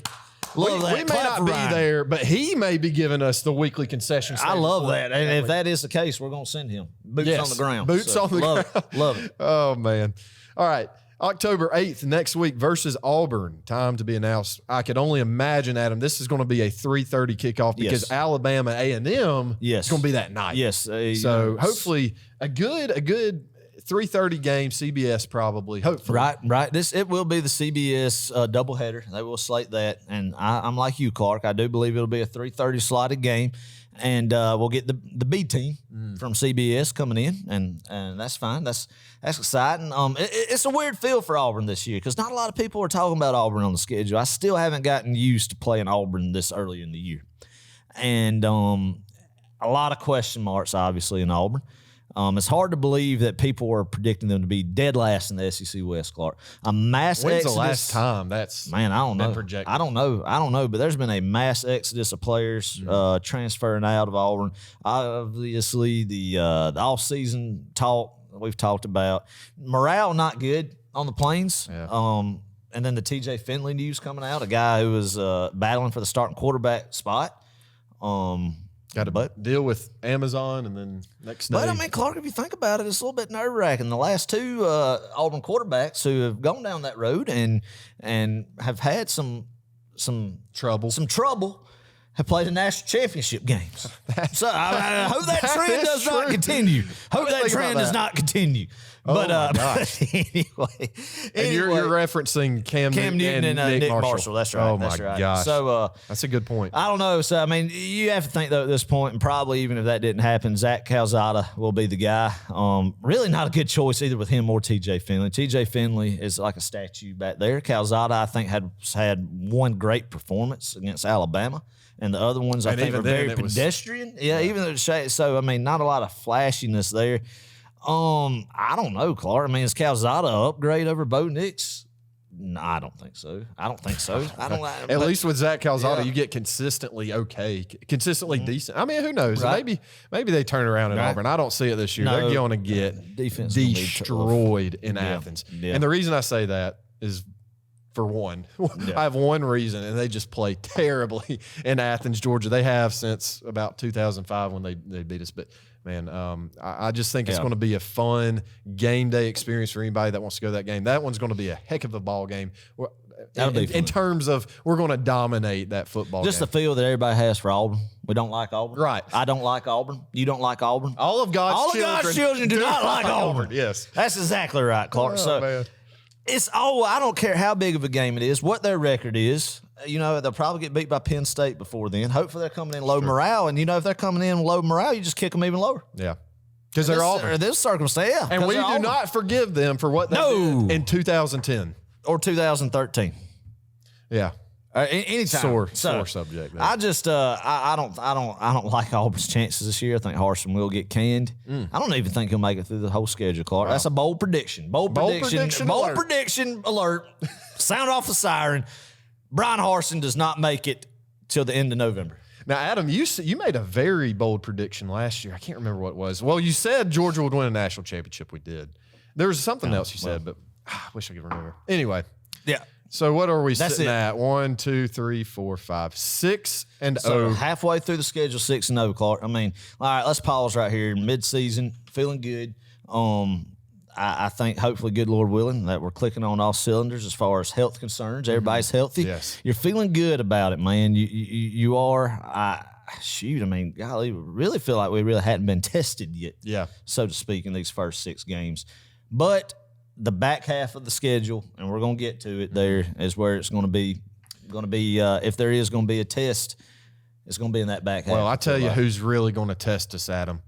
We may not be there, but he may be giving us the weekly concession stand. I love that. And if that is the case, we're going to send him. Boots on the ground. Boots on the ground. Love it. Oh, man. All right. October 8th next week versus Auburn. Time to be announced. I could only imagine, Adam, this is going to be a 3:30 kickoff because Alabama A&M is going to be that night. Yes. So hopefully a good 3:30 game, CBS probably. Hopefully. Right. It will be the CBS doubleheader. They will slate that. And I'm like you, Clark. I do believe it'll be a 3:30 slotted game. And we'll get the B team from CBS coming in, and that's fine. That's exciting. It's a weird feel for Auburn this year because not a lot of people are talking about Auburn on the schedule. I still haven't gotten used to playing Auburn this early in the year, and a lot of question marks obviously in Auburn. It's hard to believe that people are predicting them to be dead last in the SEC West, Clark. A mass When's exodus. the last time that's I don't know. Projected? I don't know. But there's been a mass exodus of players transferring out of Auburn. Obviously, the offseason talk we've talked about. Morale not good on the Plains. Yeah. And then the TJ Finley news coming out, a guy who was battling for the starting quarterback spot. Got to deal with Amazon and then next day. But, I mean, Clark, if you think about it, it's a little bit nerve-wracking. The last two Auburn quarterbacks who have gone down that road and have had some trouble have played in national championship games. So I hope that trend does not continue. Hope that trend does not continue. But anyway, and you're referencing Cam Newton and Nick Marshall. That's right. Oh my gosh. So that's a good point. I don't know. So I mean, you have to think though at this point, and probably even if that didn't happen, Zach Calzada will be the guy. Really not a good choice either with him or TJ Finley. TJ Finley is like a statue back there. Calzada, I think, had one great performance against Alabama. And the other ones, I think, were very pedestrian. Even though so, I mean, not a lot of flashiness there. I don't know, Clark. I mean, is Calzada an upgrade over Bo Nix? No, I don't think so. I don't. At least with Zach Calzada, you get consistently decent. I mean, who knows? Right. Maybe they turn around in Auburn. I don't see it this year. They're going to get destroyed in Athens. Yeah. And the reason I say that is for one. I have one reason, and they just play terribly in Athens, Georgia. They have since about 2005 when they beat us. But, man, I just think it's going to be a fun game day experience for anybody that wants to go to that game. That one's going to be a heck of a ball game. In terms of we're going to dominate that football just game. the feel that everybody has for Auburn. We don't like Auburn. Right. I don't like Auburn. You don't like Auburn. All of God's children do not like Auburn. Yes. That's exactly right, Clark. Man. I don't care how big of a game it is, what their record is. They'll probably get beat by Penn State before then. Hopefully they're coming in low morale. And, if they're coming in low morale, you just kick them even lower. Yeah. Because they're Auburn. This circumstance, yeah. And we do not forgive them for what they did in 2010. Or 2013. Yeah. Anytime. Sore subject. There. I just I don't like Auburn's chances this year. I think Harsin will get canned. I don't even think he'll make it through the whole schedule, Clark. Wow. That's a bold prediction. Bold prediction alert. Sound off the siren. Brian Harsin does not make it till the end of November. Now, Adam, you made a very bold prediction last year. I can't remember what it was. Well, you said Georgia would win a national championship. We did. There was something else you said, but I wish I could remember. Anyway. Yeah. So what are we sitting at? 1, 2, 3, 4, 5, 6 and 0. Halfway through the schedule, 6 and 0, Clark. I mean, all right, let's pause right here. Mid-season, feeling good. I think hopefully, good Lord willing, that we're clicking on all cylinders as far as health concerns. Everybody's healthy. Yes. You're feeling good about it, man. You are. I mean, golly, really feel like we really hadn't been tested yet. Yeah. So to speak, in these first 6 games. But the back half of the schedule, and we're going to get to it there, is where it's going to be. If there is going to be a test, it's going to be in that back half. Well, I tell you who's really going to test us, Adam.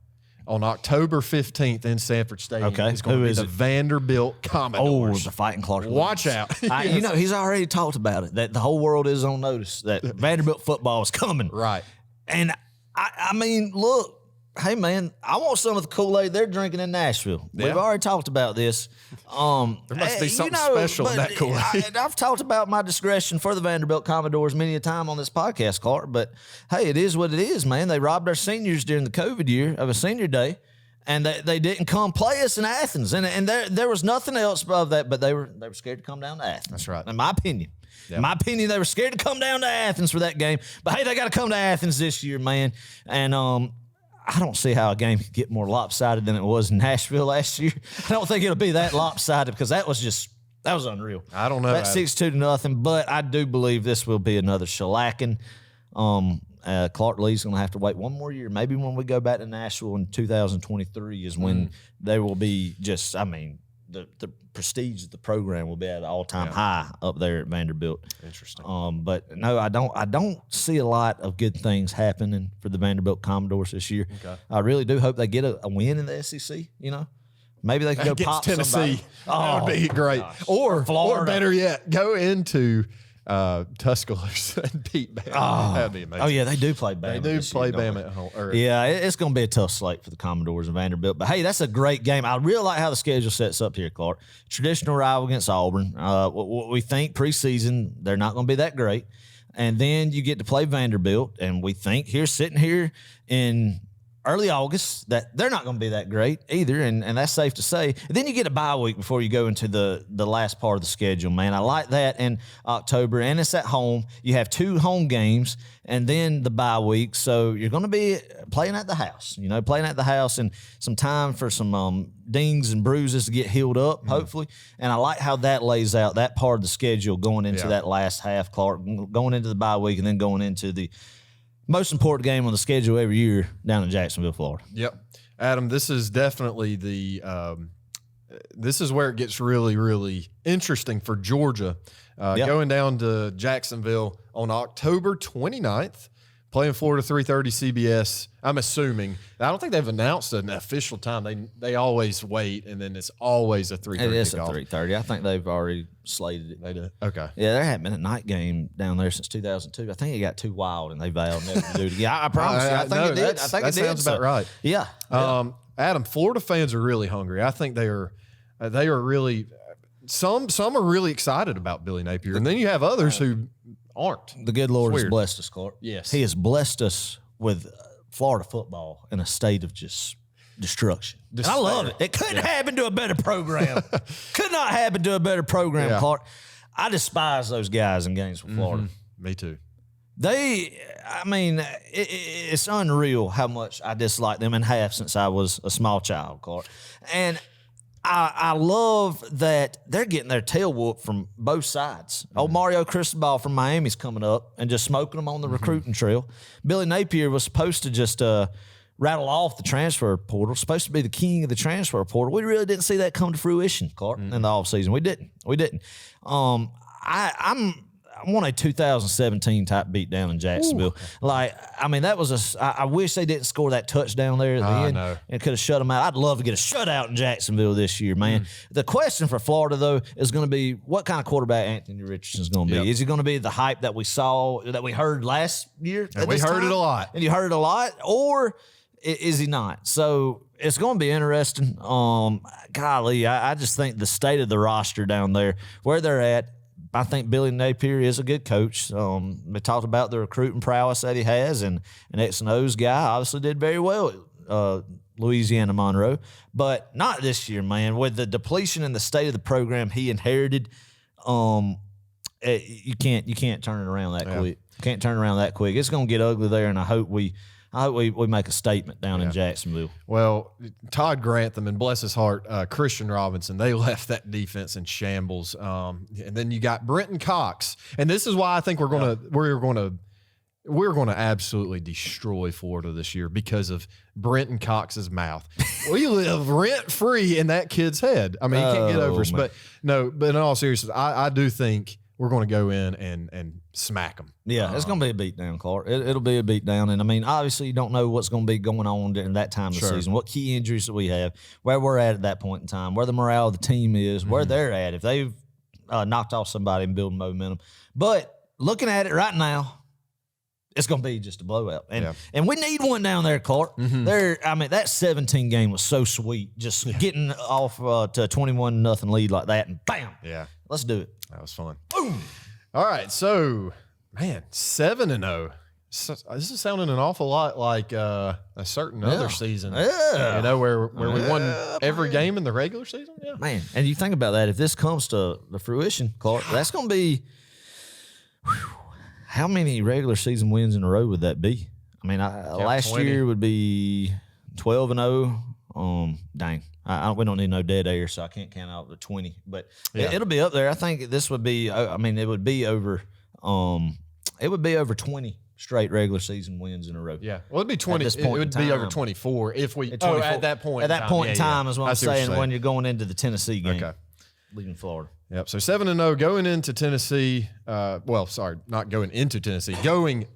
On October 15th in Sanford Stadium, it's going to be the Vanderbilt Commodores. Oh, the Fighting Clark. Watch out. Yes. He's already talked about it, that the whole world is on notice that Vanderbilt football is coming. Right. And, I mean, look, hey, man, I want some of the Kool-Aid they're drinking in Nashville. Yeah. We've already talked about this. There must be something special in that Kool-Aid. I've talked about my discretion for the Vanderbilt Commodores many a time on this podcast, Clark, but, hey, it is what it is, man. They robbed our seniors during the COVID year of a senior day, and they didn't come play us in Athens. And there was nothing else above that, but they were scared to come down to Athens. That's right. In my opinion. Yep. In my opinion, they were scared to come down to Athens for that game. But, hey, they got to come to Athens this year, man. And I don't see how a game could get more lopsided than it was in Nashville last year. I don't think it'll be that lopsided because that was unreal. I don't know. That's 6-2-0, but I do believe this will be another shellacking. Clark Lee's going to have to wait one more year. Maybe when we go back to Nashville in 2023 is when they will be just, I mean, the prestige of the program will be at an all-time high up there at Vanderbilt. Interesting. But no, I don't see a lot of good things happening for the Vanderbilt Commodores this year. Okay. I really do hope they get a win in the SEC, Maybe they can go pop Tennessee. Somebody. That would be great. Gosh. Or better yet, go into Tuscaloosa and beat Bama. That'd be amazing. Oh, yeah, they do play Bama. They do play Bama at home. Yeah, it's going to be a tough slate for the Commodores and Vanderbilt. But, hey, that's a great game. I really like how the schedule sets up here, Clark. Traditional rival against Auburn. What we think preseason, they're not going to be that great. And then you get to play Vanderbilt, and we think sitting here in early August that they're not going to be that great either, and that's safe to say. And then you get a bye week before you go into the last part of the schedule, man. I like that in October, and it's at home. You have 2 home games, and then the bye week. So you're going to be playing at the house, and some time for some dings and bruises to get healed up, hopefully. And I like how that lays out that part of the schedule going into that last half, Clark, going into the bye week and then going into the most important game on the schedule every year down in Jacksonville, Florida. Yep. Adam, this is definitely this is where it gets really, really interesting for Georgia. Going down to Jacksonville on October 29th, playing Florida 3:30 CBS. I'm assuming. I don't think they've announced an official time. They always wait, and then it's always a 3:30. It is a 3:30. I think they've already slated it. They do. Okay. Yeah, there hadn't been a night game down there since 2002. I think it got too wild, and they vowed never to do it again. I promise you. I think it did. That sounds about right. Yeah. Adam, Florida fans are really hungry. I think they are really. Some are really excited about Billy Napier, and then you have others who aren't. The good Lord has blessed us, Clark. Yes. He has blessed us with Florida football in a state of just destruction. And I love it. It couldn't happen to a better program. Could not happen to a better program, Clark. I despise those guys in games with Florida. Me too. It's unreal how much I dislike them and have since I was a small child, Clark. And I love that they're getting their tail whooped from both sides. Old Mario Cristobal from Miami's coming up and just smoking them on the recruiting trail. Billy Napier was supposed to just rattle off the transfer portal, supposed to be the king of the transfer portal. We really didn't see that come to fruition, Clark, in the offseason. We didn't. I want a 2017 type beatdown in Jacksonville. Ooh. That was I wish they didn't score that touchdown there at the end. No. And could have shut them out. I'd love to get a shutout in Jacksonville this year, man. The question for Florida, though, is going to be what kind of quarterback Anthony Richardson's going to be. Yep. Is he going to be the hype that we heard last year? We heard it a lot. And you heard it a lot? Or is he not? So it's going to be interesting. Golly, I just think the state of the roster down there, where they're at, I think Billy Napier is a good coach. We talked about the recruiting prowess that he has, and an X and O's guy obviously did very well at Louisiana Monroe, but not this year, man. With the depletion in the state of the program he inherited, you can't turn it around that quick. Can't turn it around that quick. It's going to get ugly there, and I hope we make a statement down in Jacksonville. Well, Todd Grantham and bless his heart, Christian Robinson, they left that defense in shambles. And then you got Brenton Cox, and this is why I think we're going to absolutely destroy Florida this year because of Brenton Cox's mouth. We live rent free in that kid's head. I mean, he can't get over us. But in all seriousness, I do think we're going to go in and smack them. Yeah, it's going to be a beatdown, Clark. It'll be a beatdown. And, I mean, obviously you don't know what's going to be going on in that time of the season, what key injuries that we have, where we're at that point in time, where the morale of the team is, where they're at, if they've knocked off somebody and building momentum. But looking at it right now, it's going to be just a blowout. And we need one down there, Clark. That 17 game was so sweet, just getting off to a 21-0 lead like that, and bam. Yeah. Let's do it. That was fun. Boom. All right, so, man, 7-0. So, this is sounding an awful lot like a certain other season. Yeah. You know, where we won every game in the regular season. Yeah. Man, and you think about that. If this comes to the fruition, Clark, that's going to be how many regular season wins in a row would that be? I mean, last 20. year would be 12-0. Dang. We don't need no dead air, so I can't count out the 20. But it'll be up there. I think this would be. It would be over. It would be over 20 straight regular season wins in a row. Yeah. Well, it'd be 20. It would be over 24 if we. At that point. At that point in time is what I'm saying. When you're going into the Tennessee game. Okay. Leaving Florida. Yep. So 7-0 going into Tennessee. Not going into Tennessee. Going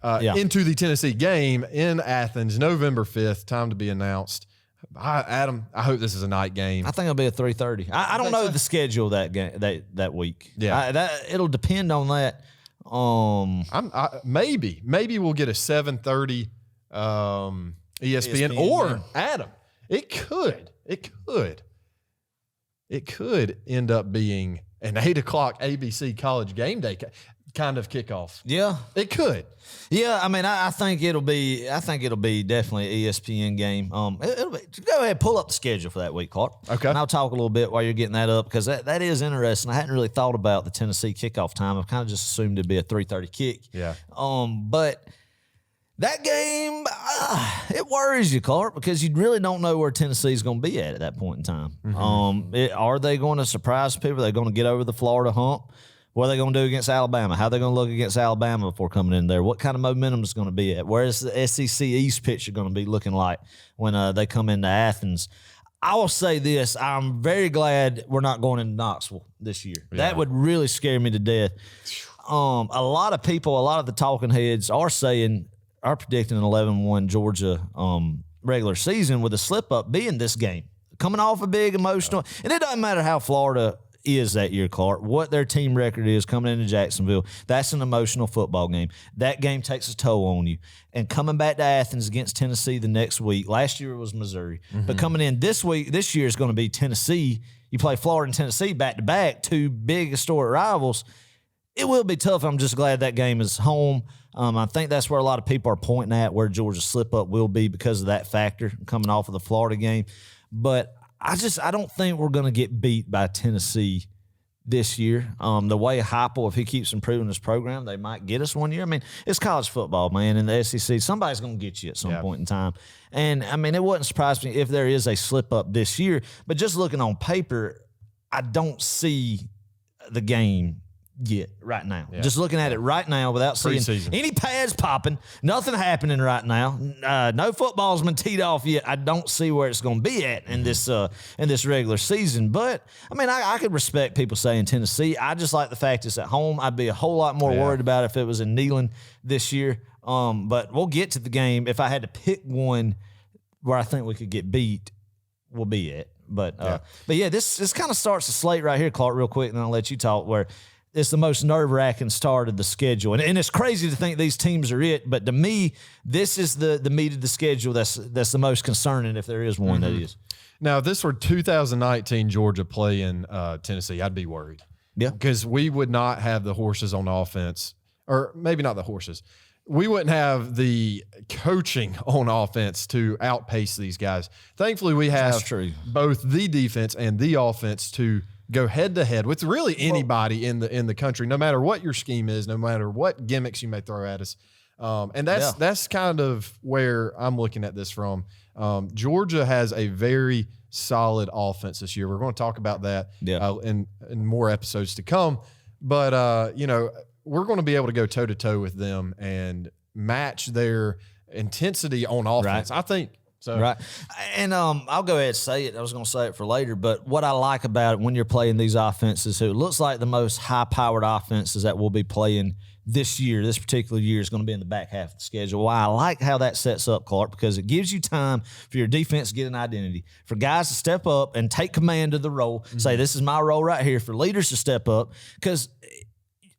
into the Tennessee game in Athens, November 5th. Time to be announced. Adam, I hope this is a night game. I think it'll be at 3:30. I don't know the schedule that game that week. Yeah, it'll depend on that. Maybe we'll get a 7:30 ESPN or Adam. It could end up being an 8 o'clock ABC College Game Day kind of kickoff. Yeah, it could. Yeah, I mean, I think it'll be definitely an ESPN game. It'll be, go ahead, pull up the schedule for that week, Clark. Okay, and I'll talk a little bit while you're getting that up because that is interesting. I hadn't really thought about the Tennessee kickoff time. I've kind of just assumed it'd be a 3:30 kick. Yeah. But that game, it worries you, Clark, because you really don't know where Tennessee's going to be at that point in time. Are they going to surprise people? Are they going to get over the Florida hump? What are they going to do against Alabama? How are they going to look against Alabama before coming in there? What kind of momentum is going to be at? Where is the SEC East picture going to be looking like when they come into Athens? I will say this. I'm very glad we're not going into Knoxville this year. Yeah. That would really scare me to death. A lot of people, a lot of the talking heads are predicting an 11-1 Georgia regular season with a slip-up being this game. Coming off a big emotional – and it doesn't matter how Florida – is that year, Clark, what their team record is coming into Jacksonville. That's an emotional football game. That game takes a toll on you. And coming back to Athens against Tennessee the next week, last year it was Missouri. But coming in this year is going to be Tennessee. You play Florida and Tennessee back-to-back, two big historic rivals. It will be tough. I'm just glad that game is home. I think that's where a lot of people are pointing at where Georgia's slip-up will be because of that factor coming off of the Florida game. But I don't think we're going to get beat by Tennessee this year. The way Heupel, if he keeps improving his program, they might get us one year. I mean, it's college football, man, in the SEC. Somebody's going to get you at some point in time. And, I mean, it wouldn't surprise me if there is a slip-up this year. But just looking on paper, I don't see the game yet right now. Just looking at it right now without seeing any pads popping, nothing happening right now. No football's been teed off yet. I don't see where it's going to be at in this regular season. But I mean, I could respect people saying Tennessee. I just like the fact it's at home. I'd be a whole lot more worried about it if it was in Neyland this year. But we'll get to the game. If I had to pick one where I think we could get beat, will be it. But this kind of starts the slate right here, Clark, real quick, and then I'll let you talk. Where it's the most nerve-wracking start of the schedule. And it's crazy to think these teams are it, but to me, this is the meat of the schedule that's the most concerning, if there is one that is. Now, if this were 2019 Georgia playing Tennessee, I'd be worried. Yeah. Because we would not have the horses on offense, or maybe not the horses. We wouldn't have the coaching on offense to outpace these guys. Thankfully, we have both the defense and the offense to go head to head with really anybody in the country, no matter what your scheme is, no matter what gimmicks you may throw at us. And that's kind of where I'm looking at this from. Georgia has a very solid offense this year. We're going to talk about that in more episodes to come. But, we're going to be able to go toe-to-toe with them and match their intensity on offense, I think. So. Right. And I'll go ahead and say it. I was going to say it for later, but what I like about it when you're playing these offenses, who it looks like the most high-powered offenses that we'll be playing this particular year, is going to be in the back half of the schedule. Why I like how that sets up, Clark, because it gives you time for your defense to get an identity, for guys to step up and take command of the role, say, this is my role right here, for leaders to step up, because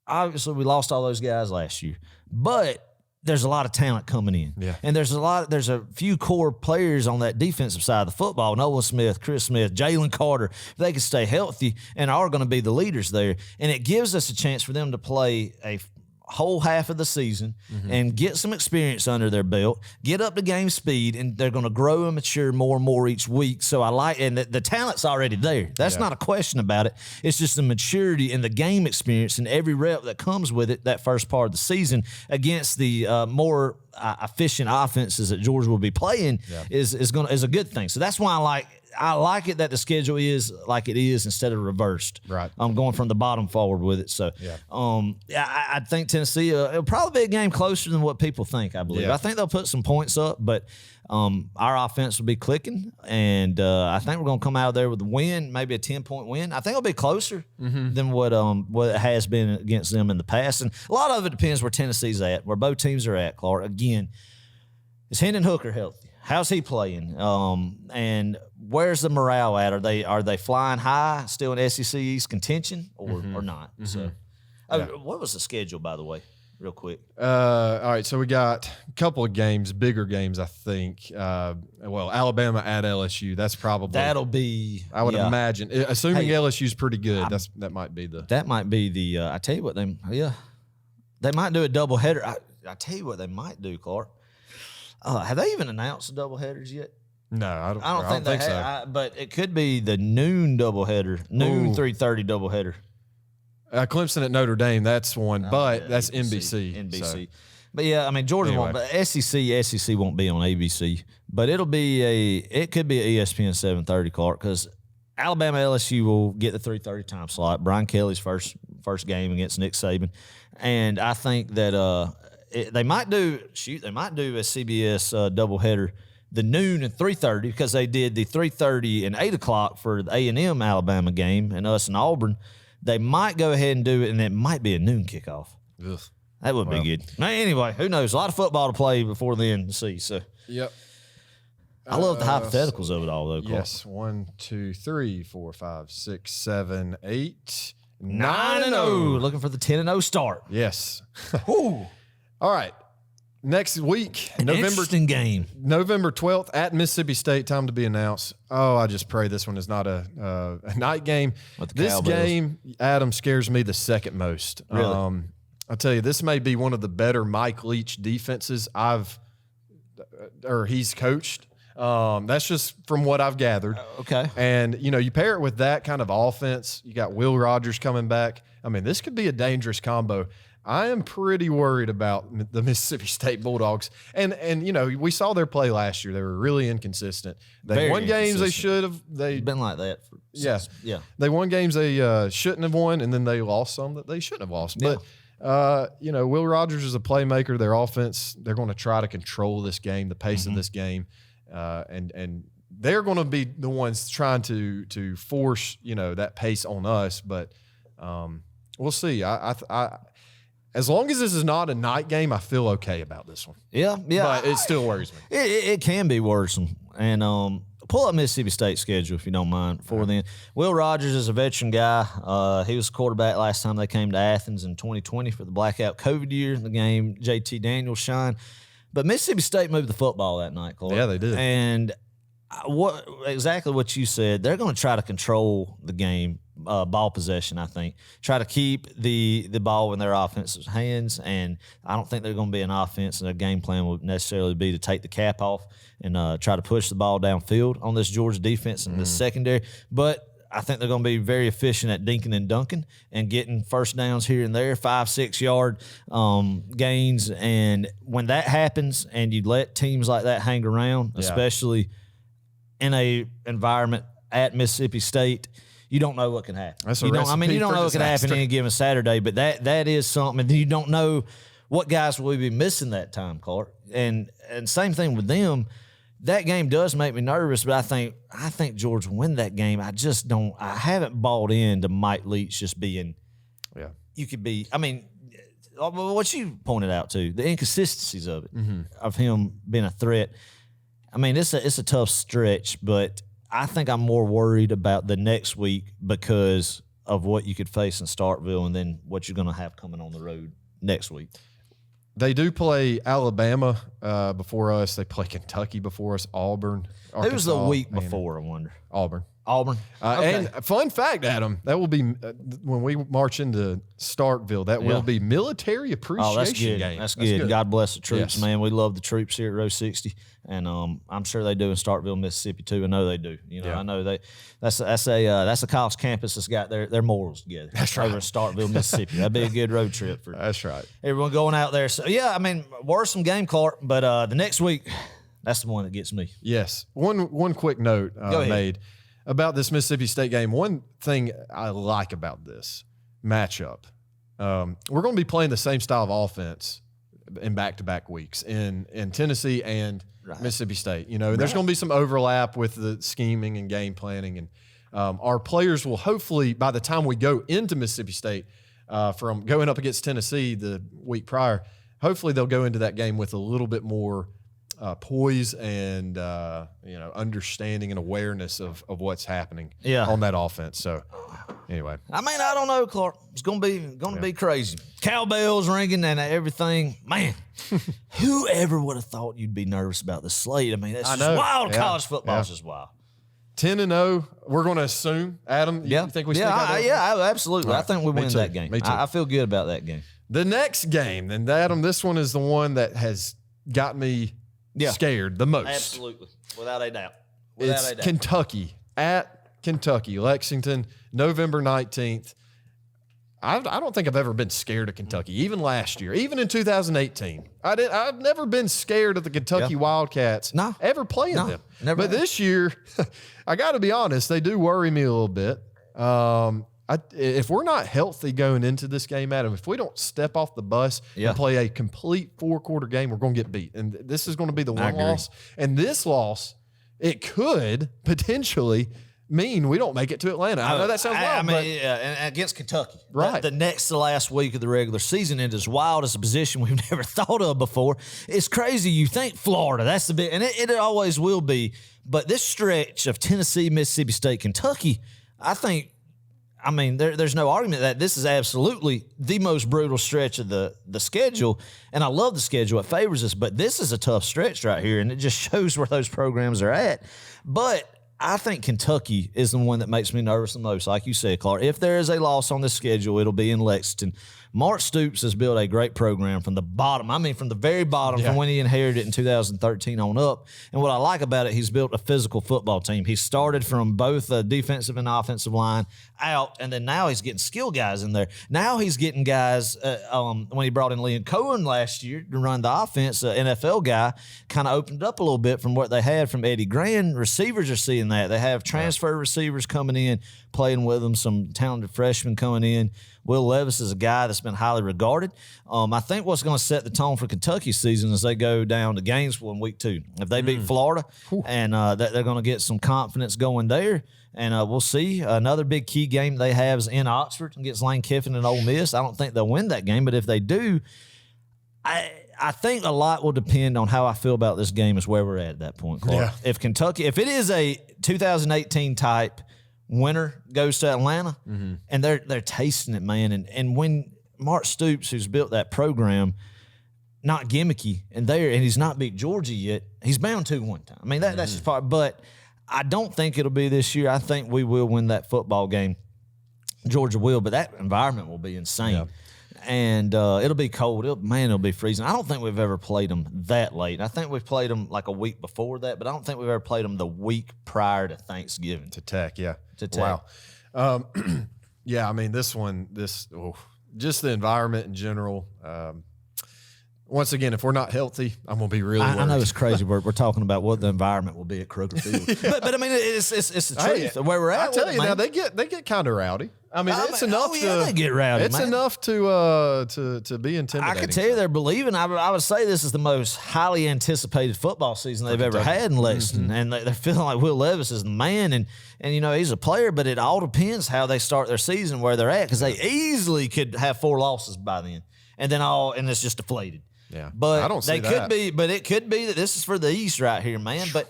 obviously we lost all those guys last year, but there's a lot of talent coming in. Yeah. And there's a few core players on that defensive side of the football. Noah Smith, Chris Smith, Jalen Carter. If they can stay healthy and are going to be the leaders there. And it gives us a chance for them to play a whole half of the season and get some experience under their belt, get up to game speed, and they're going to grow and mature more and more each week. So I like, and the talent's already there. That's not a question about it. It's just the maturity and the game experience and every rep that comes with it that first part of the season against the more efficient offenses that Georgia will be playing is a good thing. So that's why I like it that the schedule is like it is instead of reversed. Right. I'm going from the bottom forward with it. So, I think Tennessee, it'll probably be a game closer than what people think, I believe. I think they'll put some points up, but our offense will be clicking, and I think we're going to come out of there with a win, maybe a 10-point win. I think it'll be closer than what it has been against them in the past. And a lot of it depends where Tennessee's at, where both teams are at, Clark. Again, is Hendon Hooker healthy? How's he playing? And where's the morale at? Are they flying high, still in SEC East contention, or not? So, what was the schedule, by the way, real quick? All right, so we got a couple of games, bigger games, I think. Alabama at LSU. That'll be. I would imagine, assuming LSU's pretty good. That might be the. I tell you what, they might do a doubleheader. I tell you what they might do, Clark. Have they even announced the doubleheaders yet? No, I don't think so. But it could be the noon doubleheader, 3:30 doubleheader. Clemson at Notre Dame, that's one, but that's NBC. NBC. So. But yeah, I mean Georgia won't. But SEC won't be on ABC. But it could be a ESPN 7:30, Clark, because Alabama LSU will get the 3:30 time slot. Brian Kelly's first game against Nick Saban, and I think that they might do a CBS doubleheader, the noon and 3:30, because they did the 3:30 and 8 o'clock for the A&M Alabama game and us in Auburn. They might go ahead and do it, and it might be a noon kickoff. Ugh. That would be good. Now, anyway, who knows? A lot of football to play before then to see. So, yep. I love the hypotheticals of it all, though. Yes. 1, 2, 3, 4, 5, 6, 7, 8, 9-0. Looking for the 10-0 start. Yes. All right. Next week, interesting game. November 12th at Mississippi State, time to be announced. Oh, I just pray this one is not a night game. This game, Adam, scares me the second most. Really? I'll tell you, this may be one of the better Mike Leach defenses he's coached. That's just from what I've gathered. Okay. And, you pair it with that kind of offense. You got Will Rogers coming back. I mean, this could be a dangerous combo. I am pretty worried about the Mississippi State Bulldogs. And we saw their play last year. They were really inconsistent. They won games they should have. They've been like that. Yeah. They won games they shouldn't have won, and then they lost some that they shouldn't have lost. Yeah. But, Will Rogers is a playmaker. Their offense, they're going to try to control this game, the pace of this game. And they're going to be the ones trying to force, that pace on us. But we'll see. As long as this is not a night game, I feel okay about this one. Yeah. But it still worries me. It can be worrisome. And pull up Mississippi State schedule if you don't mind before then. Will Rogers is a veteran guy. He was quarterback last time they came to Athens in 2020 for the blackout COVID year. The game JT Daniels shined. But Mississippi State moved the football that night, Clark. Yeah, they did. And exactly what you said. They're going to try to control the game. Ball possession, I think. Try to keep the ball in their offensive hands, and I don't think they're going to be an offense, and their game plan would necessarily be to take the cap off and try to push the ball downfield on this Georgia defense in the secondary. But I think they're going to be very efficient at dinking and dunking and getting first downs here and there, 5-6 yard gains. And when that happens and you let teams like that hang around, especially in a environment at Mississippi State, you don't know what can happen. You don't know what can happen any given Saturday, but that is something. And you don't know what guys will be missing that time, Clark. And same thing with them. That game does make me nervous, but I think Georgia will win that game. I haven't bought into Mike Leach just being. Yeah. You could be. I mean, what you pointed out too, the inconsistencies of it, of him being a threat. I mean, it's a tough stretch, but I think I'm more worried about the next week because of what you could face in Starkville and then what you're going to have coming on the road next week. They do play Alabama before us. They play Kentucky before us, Auburn, Arkansas. It was the week before, I wonder. Auburn. Okay. And fun fact, Adam, that will be when we march into Starkville, that will be Military Appreciation Game. That's good. God bless the troops, man. We love the troops here at Row 60. And I'm sure they do in Starkville, Mississippi too. I know they do. I know that's a college campus that's got their morals together. That's right. Over in Starkville, Mississippi. That'd be a good road trip for That's right. Everyone going out there. So yeah, I mean, worrisome game, Clark. But the next week, that's the one that gets me. Yes. One quick note made about this Mississippi State game. One thing I like about this matchup, we're going to be playing the same style of offense in back-to-back weeks in Tennessee and Mississippi State. There's going to be some overlap with the scheming and game planning, and our players will hopefully, by the time we go into Mississippi State from going up against Tennessee the week prior, hopefully they'll go into that game with a little bit more poise and understanding and awareness of what's happening on that offense. So anyway, I mean, I don't know, Clark. It's gonna be crazy. Cowbells ringing and everything. Man, whoever would have thought you'd be nervous about the slate? I mean, that's just wild. College football is just wild. 10-0. We're going to assume, Adam. You think we? Absolutely. Right. I think we win that game. Me too. I feel good about that game. The next game, and Adam, this one is the one that has got me scared the most. Absolutely, without a doubt. It's Kentucky at Kentucky, Lexington, November 19th. I don't think I've ever been scared of Kentucky, even last year, even in 2018. I've never been scared of the Kentucky Wildcats ever playing them. Never. But this year, I got to be honest, they do worry me a little bit. If we're not healthy going into this game, Adam, if we don't step off the bus and play a complete 4-quarter game, we're going to get beat. And this is going to be the one loss. And this loss, it could potentially mean we don't make it to Atlanta. I know that sounds wild. And against Kentucky. Right. The next to last week of the regular season, and as wild as a position we've never thought of before. It's crazy. You think Florida, that's the big, and it always will be. But this stretch of Tennessee, Mississippi State, Kentucky, I mean, there's no argument that this is absolutely the most brutal stretch of the schedule, and I love the schedule. It favors us, but this is a tough stretch right here, and it just shows where those programs are at. But I think Kentucky is the one that makes me nervous the most. Like you said, Clark, if there is a loss on the schedule, it'll be in Lexington. Mark Stoops has built a great program from the bottom. I mean, from the very bottom, from when he inherited it in 2013 on up. And what I like about it, he's built a physical football team. He started from both a defensive and offensive line out, and then now he's getting skill guys in there. Now he's getting guys, when he brought in Liam Cohen last year to run the offense, an NFL guy, kind of opened up a little bit from what they had from Eddie Grand. Receivers are seeing that. They have transfer receivers coming in, playing with them, some talented freshmen coming in. Will Levis is a guy that's been highly regarded. I think what's going to set the tone for Kentucky's season is they go down to Gainesville in week 2. If they beat Florida, and they're going to get some confidence going there. And we'll see. Another big key game they have is in Oxford against Lane Kiffin and Ole Miss. I don't think they'll win that game, but if they do, I think a lot will depend on how I feel about this game is where we're at that point, Clark. Yeah. If Kentucky, if it is a 2018 type winner goes to Atlanta, and they're tasting it, man. And when Mark Stoops, who's built that program, not gimmicky, and he's not beat Georgia yet, he's bound to one time. I mean, that's just part. But I don't think it'll be this year. I think we will win that football game. Georgia will, but that environment will be insane. Yeah. And it'll be cold. It'll be freezing. I don't think we've ever played them that late. I think we've played them like a week before that, but I don't think we've ever played them the week prior to Thanksgiving. To Tech, yeah. To Tech. Wow. Yeah, I mean, just the environment in general. Once again, if we're not healthy, I'm going to be really worried. I know it's crazy. We're talking about what the environment will be at Kroger Field. but I mean, it's the truth of where we're at. I tell you now, they get kind of rowdy. I mean, it's enough they get rowdy. It's enough to be intimidating. I can tell you they're believing. I would say this is the most highly anticipated football season they've ever had in Lexington, and they're feeling like Will Levis is the man, and he's a player. But it all depends how they start their season, where they're at, because they easily could have 4 losses by then, and it's just deflated. Yeah, but I don't see that. It could be that this is for the East right here, man. But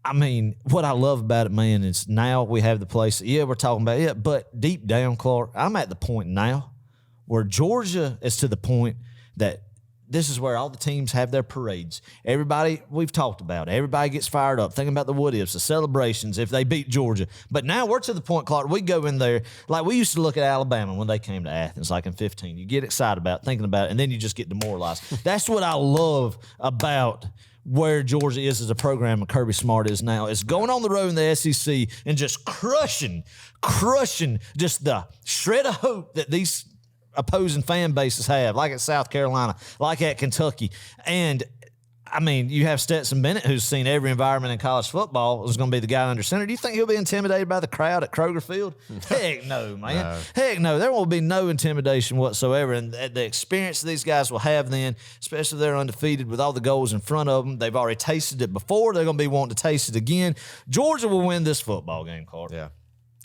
I mean, what I love about it, man, is now we have the place. Yeah, we're talking about it, but deep down, Clark, I'm at the point now where Georgia is to the point that this is where all the teams have their parades. Everybody, we've talked about it. Everybody gets fired up, thinking about the what-ifs, the celebrations if they beat Georgia. But now we're to the point, Clark, we go in there, like we used to look at Alabama when they came to Athens, like in 15. You get excited about it, thinking about it, and then you just get demoralized. That's what I love about where Georgia is as a program and Kirby Smart is now. It's going on the road in the SEC and just crushing just the shred of hope that these opposing fan bases have, like at South Carolina, like at Kentucky. And I mean, you have Stetson Bennett, who's seen every environment in college football, is going to be the guy under center. Do you think he'll be intimidated by the crowd at Kroger Field? Heck no, man. No. Heck no. There will be no intimidation whatsoever. And the experience these guys will have then, especially if they're undefeated with all the goals in front of them, they've already tasted it before. They're going to be wanting to taste it again. Georgia will win this football game, Carter. Yeah.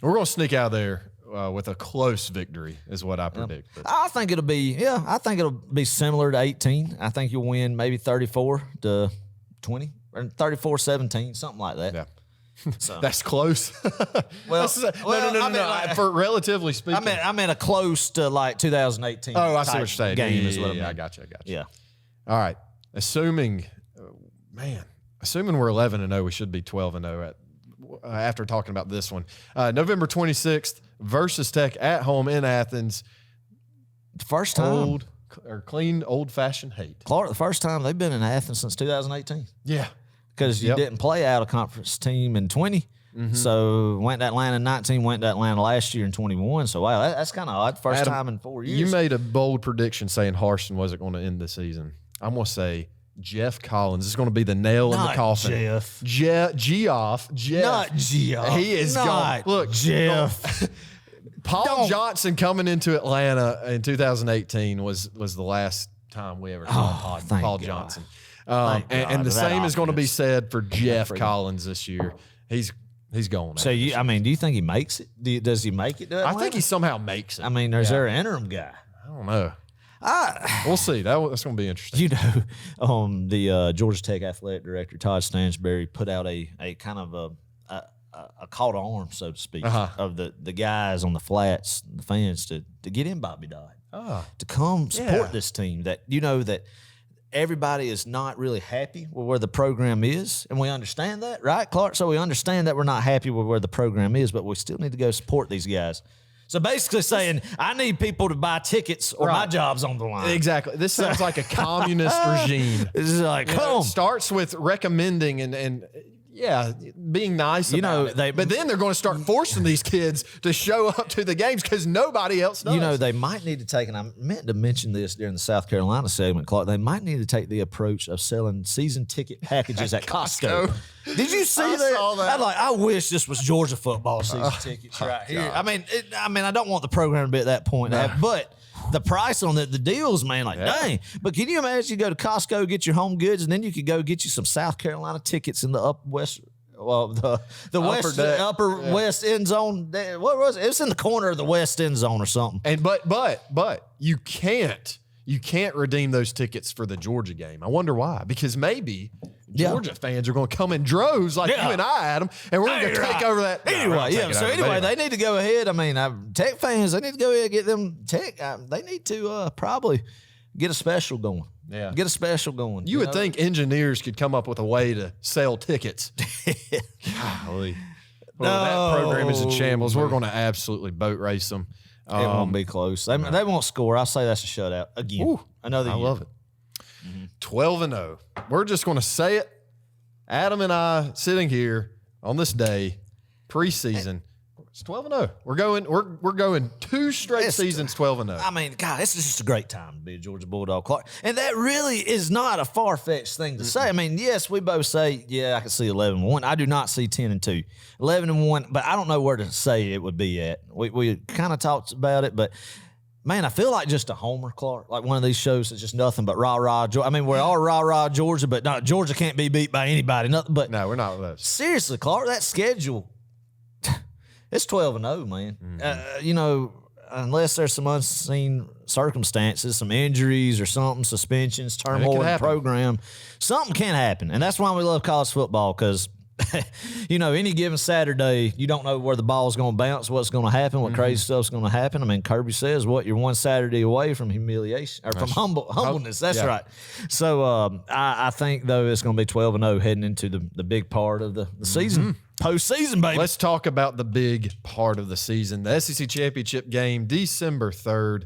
We're going to sneak out of there with a close victory is what I predict. I think it'll be similar to 18. I think you'll win maybe 34-20 or 34-17, something like that. Yeah. So that's close. Well, no. For relatively speaking, I meant a close to like 2018. Oh, I see what you're saying. Game is what I mean. mean. I got you. Yeah. All right. Assuming we're 11-0, we should be 12-0 after talking about this one. November 26th versus Tech at home in Athens. The first time. Clean, old-fashioned hate. Clark, the first time they've been in Athens since 2018. Yeah. Because you didn't play out of conference team in 20. So went to Atlanta in 19, went to Atlanta last year in 21. So, wow, that's kind of odd. First time in 4 years. You made a bold prediction saying Harston wasn't going to end the season. I'm going to say Jeff Collins is going to be the nail in the coffin. Geoff. Not Geoff. He is gone. Look, Jeff. Paul Johnson coming into Atlanta in 2018 was the last time we ever saw Paul Johnson. And the same is going to be said for Jeff Collins this year. He's going. So, do you think he makes it? Does he make it to Atlanta? I think he somehow makes it. I mean, is there an interim guy? I don't know. We'll see. That's going to be interesting. You know, the Georgia Tech athletic director, Todd Stansberry, put out a kind of a call to arms, so to speak, of the guys on the flats, the fans, to get in Bobby Dodd, to come support this team. That everybody is not really happy with where the program is, and we understand that, right, Clark? So we understand that we're not happy with where the program is, but we still need to go support these guys. So basically saying, I need people to buy tickets or my job's on the line. Exactly. This sounds like a communist regime. This is like, It starts with recommending and being nice about it. But then they're going to start forcing these kids to show up to the games because nobody else does. They might need to take, and I meant to mention this during the South Carolina segment, Clark, they might need to take the approach of selling season ticket packages at Costco. Did you see that? Saw that. I wish this was Georgia football season tickets right here. I mean, I don't want the program to be at that point, but the price on the deals, man, dang. But can you imagine you go to Costco, get your home goods, and then you could go get you some South Carolina tickets in the upper west end zone. What was it? It was in the corner of the west end zone or something. And but you can't redeem those tickets for the Georgia game. I wonder why. Because maybe Georgia fans are going to come in droves like you and I, Adam, and we're going to take over that. Anyway, they need to go ahead. I mean, Tech fans, they need to go ahead and get them Tech. They need to probably get a special going. Yeah. Get a special going. You would think engineers could come up with a way to sell tickets. Golly. Well, that program is in shambles. We're going to absolutely boat race them. It won't be close. They won't score. I'll say that's a shutout again. Ooh, Another year. I love it. 12-0. We're just going to say it. Adam and I sitting here on this day, preseason. It's 12-0. We're going 2 straight seasons 12-0. I mean, God, this is just a great time to be a Georgia Bulldog, Clark. And that really is not a far-fetched thing to say. I mean, yes, we both say, I can see 11-1. I do not see 10-2. 11-1, but I don't know where to say it would be at. We kind of talked about it, but man, I feel like just a homer, Clark. Like one of these shows that's just nothing but rah-rah. I mean, we're all rah-rah Georgia, but no, Georgia can't be beat by anybody. Nothing but no, we're not with those. Seriously, Clark, that schedule, it's 12-0, man. Unless there's some unseen circumstances, some injuries or something, suspensions, turmoil in the program, something can happen. And that's why we love college football, because any given Saturday, you don't know where the ball's going to bounce, what's going to happen, what crazy stuff's going to happen. I mean, Kirby says, you're one Saturday away from humiliation or from humbleness. That's right. So I think, though, it's going to be 12-0 heading into the big part of the season. Postseason, baby. Let's talk about the big part of the season. The SEC Championship game, December 3rd,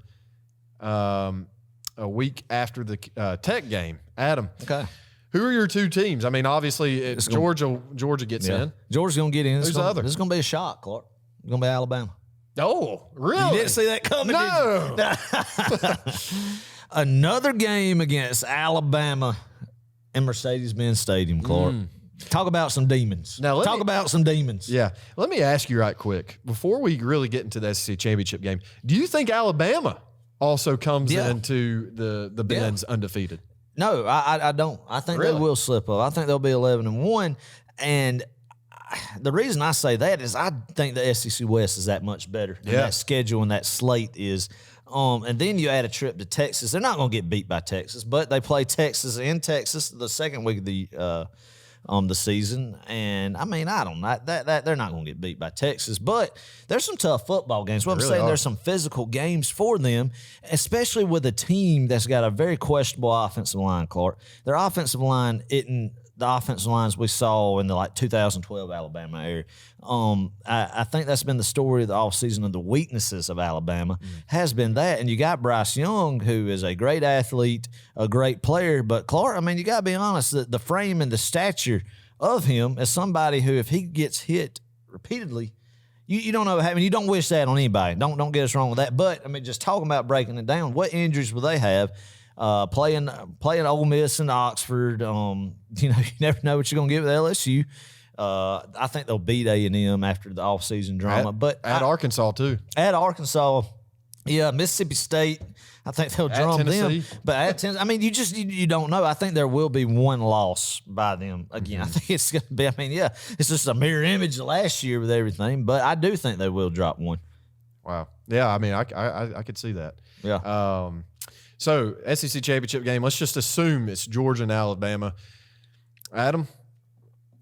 a week after the Tech game. Adam. Okay. Who are your 2 teams? I mean, obviously, it's Georgia gets in. Georgia's going to get in. Who's the other? This is going to be a shock, Clark. It's going to be Alabama. Oh, really? You didn't see that coming, No. did you? Another game against Alabama in Mercedes-Benz Stadium, Clark. Talk about some demons. Talk about some demons. Yeah. Let me ask you right quick, before we really get into the SEC Championship game, do you think Alabama also comes into the Benz undefeated? No, I don't. I think they will slip up. I think they'll be 11-1. And the reason I say that is I think the SEC West is that much better. And that schedule and that slate is. And then you add a trip to Texas. They're not going to get beat by Texas, but they play Texas in Texas the second week of the season. And I mean, I don't know that they're not going to get beat by Texas, but there's some tough football games. What I'm saying, there's some physical games for them, especially with a team that's got a very questionable offensive line, Clark. Their offensive line isn't the offensive lines we saw in the 2012 Alabama era. I think that's been the story of the offseason of the weaknesses of Alabama has been that. And you got Bryce Young, who is a great athlete, a great player. But Clark, I mean, you got to be honest, the frame and the stature of him as somebody who, if he gets hit repeatedly, you don't know what happened. You don't wish that on anybody. Don't get us wrong with that. But, I mean, just talking about breaking it down, what injuries will they have? Playing Ole Miss and Oxford, you never know what you're gonna get with LSU. I think they'll beat A&M after the offseason drama, but at Arkansas too. At Arkansas, Mississippi State. I think they'll drum them, but at Tennessee, I mean, you don't know. I think there will be one loss by them again. I think it's gonna be. I mean, it's just a mirror image of last year with everything, but I do think they will drop one. Wow. Yeah, I mean, I could see that. Yeah. So, SEC Championship game, let's just assume it's Georgia and Alabama. Adam,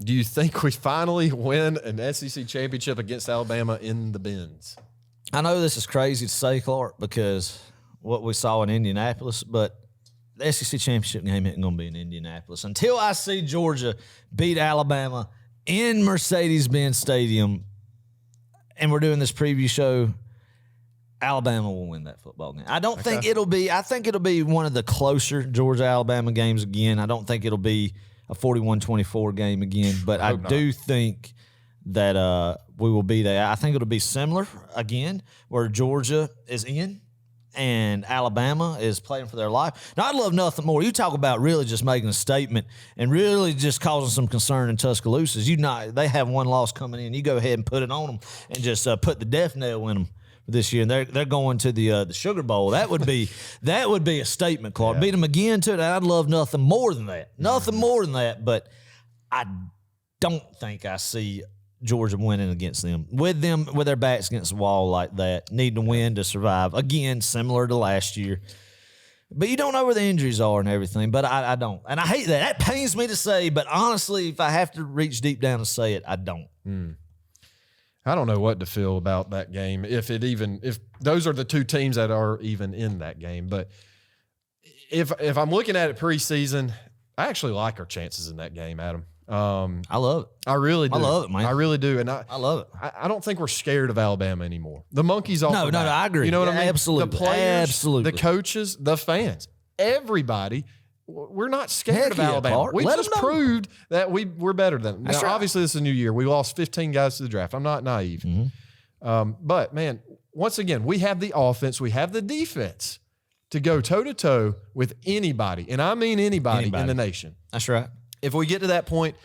do you think we finally win an SEC Championship against Alabama in the Benz? I know this is crazy to say, Clark, because what we saw in Indianapolis, but the SEC championship game isn't going to be in Indianapolis until I see Georgia beat Alabama in Mercedes-Benz Stadium. And we're doing this preview show. Alabama will win that football game. I don't think it'll be. I think it'll be one of the closer Georgia-Alabama games again. I don't think it'll be a 41-24 game again. But I do think that we will be there. I think it'll be similar again, where Georgia is in and Alabama is playing for their life. Now, I'd love nothing more. You talk about really just making a statement and really just causing some concern in Tuscaloosa. They have one loss coming in. You go ahead and put it on them and just put the death nail in them this year. And they're going to the Sugar Bowl. That would be a statement, Clark. Yeah. Beat them again to that. I'd love nothing more than that. Nothing more than that. But I don't think I see Georgia winning against them with their backs against the wall like that. Need to win to survive. Again, similar to last year. But you don't know where the injuries are and everything. But I don't. And I hate that. That pains me to say. But honestly, if I have to reach deep down and say it, I don't. I don't know what to feel about that game. If those are the two teams that are even in that game. But if I'm looking at it preseason, I actually like our chances in that game, Adam. I love it. I really do. I love it, man. I really do. And I love it. I don't think we're scared of Alabama anymore. The monkeys off the back. No, I agree. You know what I mean? Absolutely. The players, absolutely. The coaches, the fans, everybody. We're not scared of Alabama. Clark. We just proved that we're better than them. Now, right. Obviously, this is a new year. We lost 15 guys to the draft. I'm not naive. But, man, once again, we have the offense. We have the defense to go toe-to-toe with anybody, and I mean anybody in the nation. That's right. If we get to that point,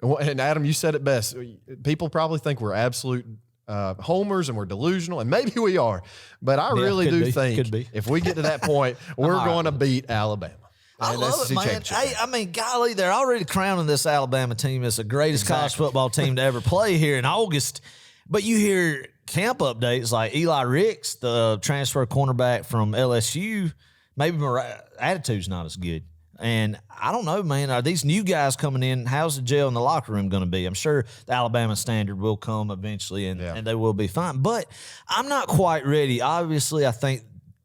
and Adam, you said it best, people probably think we're absolute homers and we're delusional, and maybe we are, but I really do think if we get to that point, we're going to beat Alabama. I love it, man. Hey, I mean, golly, they're already crowning this Alabama team as the greatest college football team to ever play here in August. But you hear camp updates like Eli Ricks, the transfer cornerback from LSU, maybe my attitude's not as good. And I don't know, man, are these new guys coming in, how's the gel in the locker room going to be? I'm sure the Alabama standard will come eventually, and they will be fine. But I'm not quite ready. Obviously, I think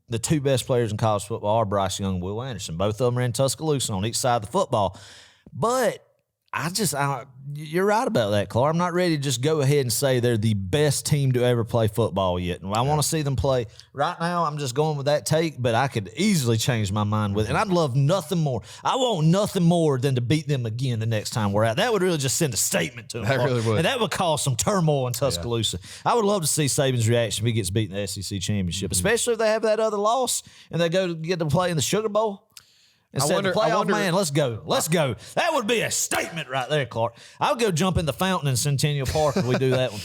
the two best players in college football are Bryce Young and Will Anderson. Both of them are in Tuscaloosa on each side of the football. But you're right about that, Clark. I'm not ready to just go ahead and say they're the best team to ever play football yet. And I want to see them play. Right now, I'm just going with that take, but I could easily change my mind with it. And I'd love nothing more. I want nothing more than to beat them again the next time we're out. That would really just send a statement to them. That really would. And that would cause some turmoil in Tuscaloosa. Yeah. I would love to see Saban's reaction if he gets beat in the SEC championship, especially if they have that other loss and they get to play in the Sugar Bowl. Instead of playoff, man, let's go. Let's go. That would be a statement right there, Clark. I'll go jump in the fountain in Centennial Park if we do that one.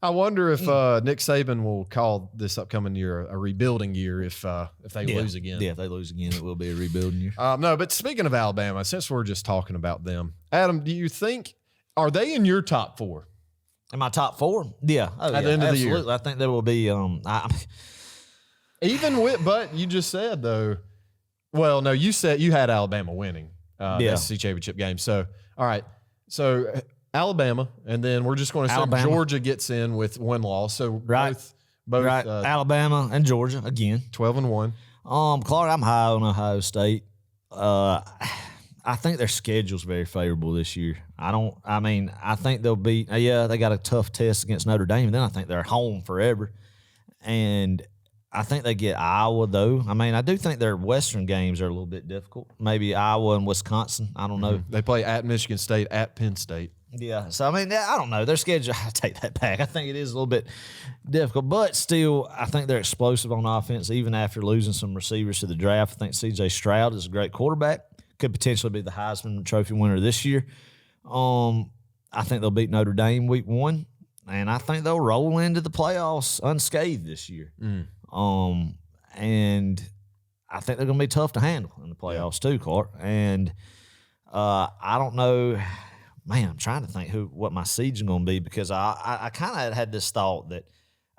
I wonder if Nick Saban will call this upcoming year a rebuilding year if they lose again. Yeah, if they lose again, it will be a rebuilding year. No, but speaking of Alabama, since we're just talking about them, Adam, do you think, are they in your top four? In my top four? Yeah. At the end of the year. I think there will be but you just said, though, well, no, you said you had Alabama winning the SEC championship game. So, all right. So, Alabama, and then we're just going to say Georgia gets in with one loss. So, both Alabama and Georgia, again. 12-1. Clark, I'm high on Ohio State. I think their schedule's very favorable this year. I think they'll beat, they got a tough test against Notre Dame, and then I think they're home forever. And I think they get Iowa, though. I do think their Western games are a little bit difficult. Maybe Iowa and Wisconsin. I don't know. They play at Michigan State, at Penn State. Yeah. So, I don't know. Their schedule, I take that back. I think it is a little bit difficult. But still, I think they're explosive on offense, even after losing some receivers to the draft. I think C.J. Stroud is a great quarterback. Could potentially be the Heisman Trophy winner this year. I think they'll beat Notre Dame week 1. And I think they'll roll into the playoffs unscathed this year. And I think they're going to be tough to handle in the playoffs too, Clark. And I don't know, man, I'm trying to think what my seed's going to be, because I kind of had this thought that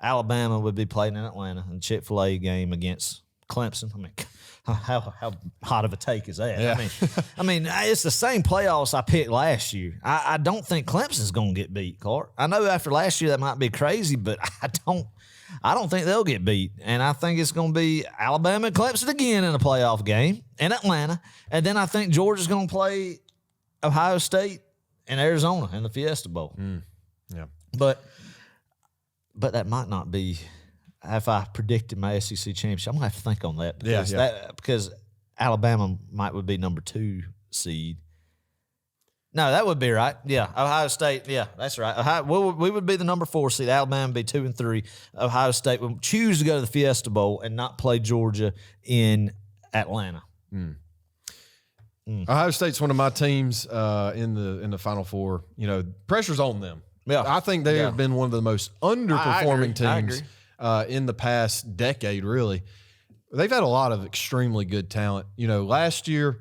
Alabama would be playing in Atlanta in Chick-fil-A game against Clemson. How hot of a take is that? Yeah. It's the same playoffs I picked last year. I don't think Clemson's going to get beat, Clark. I know after last year that might be crazy, but I don't think they'll get beat. And I think it's going to be Alabama and Clemson again in a playoff game in Atlanta. And then I think Georgia's going to play Ohio State and Arizona in the Fiesta Bowl. Yeah. But that might not be, if I predicted my SEC championship, I'm going to have to think on that. Because, because Alabama would be number 2 seed. No, that would be right. Yeah, Ohio State. Yeah, that's right. We would be the number 4 seed. Alabama would be 2 and 3. Ohio State would choose to go to the Fiesta Bowl and not play Georgia in Atlanta. Ohio State's one of my teams in the Final Four. You know, pressure's on them. Yeah, I think they have been one of the most underperforming teams in the past decade. Really, they've had a lot of extremely good talent. You know, last year.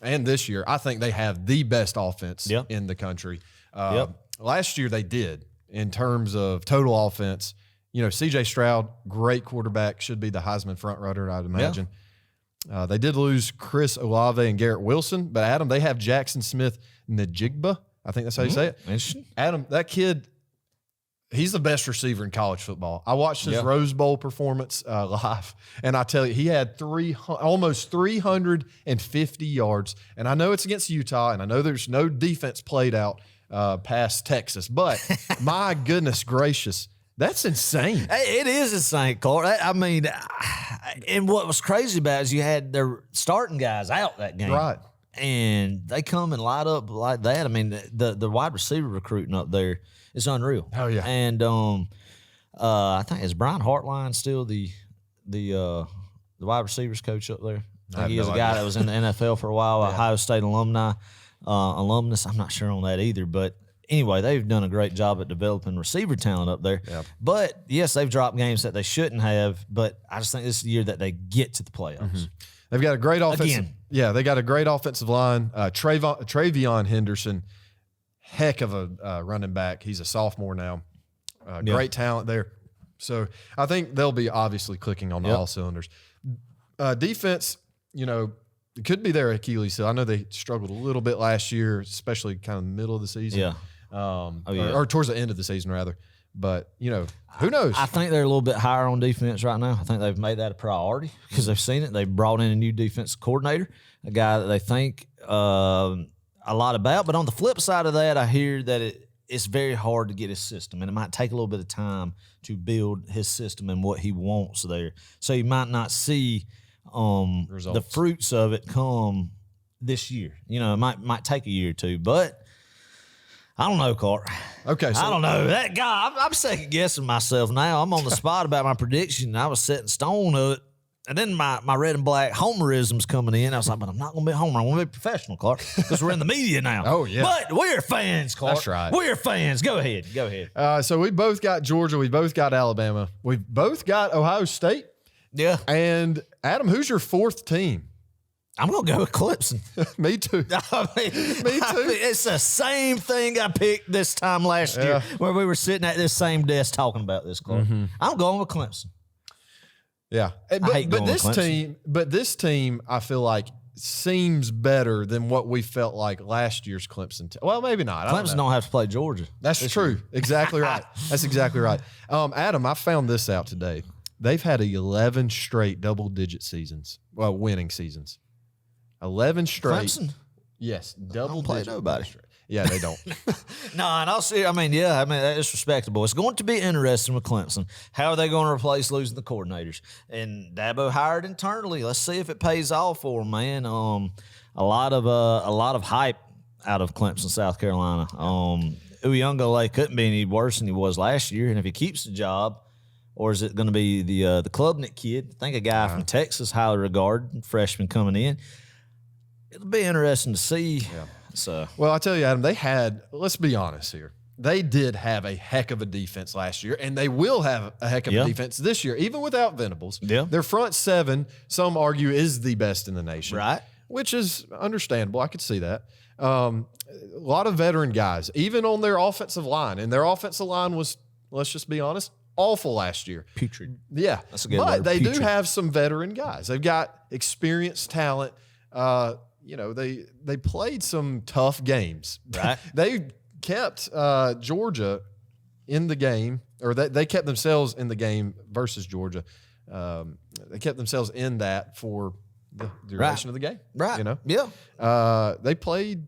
And this year, I think they have the best offense in the country. Last year, they did in terms of total offense. You know, C.J. Stroud, great quarterback, should be the Heisman front-runner, I'd imagine. They did lose Chris Olave and Garrett Wilson, but Adam, they have Jackson Smith-Njigba. I think that's how you say it. Interesting. Adam, that kid, he's the best receiver in college football. I watched his Rose Bowl performance live, and I tell you, he had almost 350 yards. And I know it's against Utah, and I know there's no defense played out past Texas, but my goodness gracious, that's insane. It is insane, Court. I mean, and what was crazy about it is you had their starting guys out that game. Right. And they come and light up like that. I mean, the wide receiver recruiting up there is unreal. Oh, yeah. And I think, is Brian Hartline still the wide receivers coach up there? I think he is a guy that was in the NFL for a while, Ohio State alumnus. I'm not sure on that either. But anyway, they've done a great job at developing receiver talent up there. Yep. But, yes, they've dropped games that they shouldn't have. But I just think this is the year that they get to the playoffs. They've got a great offensive. Yeah, they got a great offensive line. Travion Henderson, heck of a running back. He's a sophomore now. Great talent there. So I think they'll be obviously clicking on all cylinders. Defense, you know, it could be their Achilles heel. I know they struggled a little bit last year, especially kind of the middle of the season. Or towards the end of the season, rather. But, you know, who knows? I think they're a little bit higher on defense right now. I think they've made that a priority because they've seen it. They've brought in a new defensive coordinator, a guy that they think a lot about. But on the flip side of that, I hear that it's very hard to get his system, and it might take a little bit of time to build his system and what he wants there. So you might not see the fruits of it come this year. You know, it might take a year or two, but I don't know, Cart. Okay, so I don't know. That guy, I'm second guessing myself now. I'm on the spot about my prediction. I was setting stone of it. And then my red and black homerism's coming in. I was like, but I'm not going to be a homer. I want to be professional, Clark, because we're in the media now. Oh, yeah. But we're fans, Clark. That's right. We're fans. Go ahead. So we both got Georgia. We both got Alabama. We both got Ohio State. Yeah. And, Adam, who's your 4th team? I'm going to go with Clemson. Me too. Me too. It's the same thing I picked this time last year where we were sitting at this same desk talking about this, Clark. I'm going with Clemson. Yeah. But this team, I feel like, seems better than what we felt like last year's Clemson. Well, maybe not. Clemson don't have to play Georgia. That's true. Exactly right. That's exactly right. Adam, I found this out today. They've had 11 straight double-digit seasons, winning seasons. 11 straight. Clemson? Yes, double-digit. Play nobody. Yeah, they don't. No, and I'll see. I mean, it's respectable. It's going to be interesting with Clemson. How are they going to replace losing the coordinators? And Dabo hired internally. Let's see if it pays off for them, man. A lot of hype out of Clemson, South Carolina. Uyunglele couldn't be any worse than he was last year, and if he keeps the job, or is it going to be the Klubnik kid? I think a guy from Texas, highly regarded, freshman coming in. It'll be interesting to see. Yeah. So, well, I tell you, Adam, let's be honest here. They did have a heck of a defense last year, and they will have a heck of a defense this year, even without Venables. Yeah. Their front 7, some argue, is the best in the nation. Right. Which is understandable. I could see that. A lot of veteran guys, even on their offensive line. And their offensive line was, let's just be honest, awful last year. Putrid. Yeah. That's a good word. But they Putrid. do have some veteran guys. They've got experienced talent. You know, they played some tough games. Right. They kept Georgia in the game, or they kept themselves in the game versus Georgia. They kept themselves in that for the duration of the game. Right. You know? Yeah. They played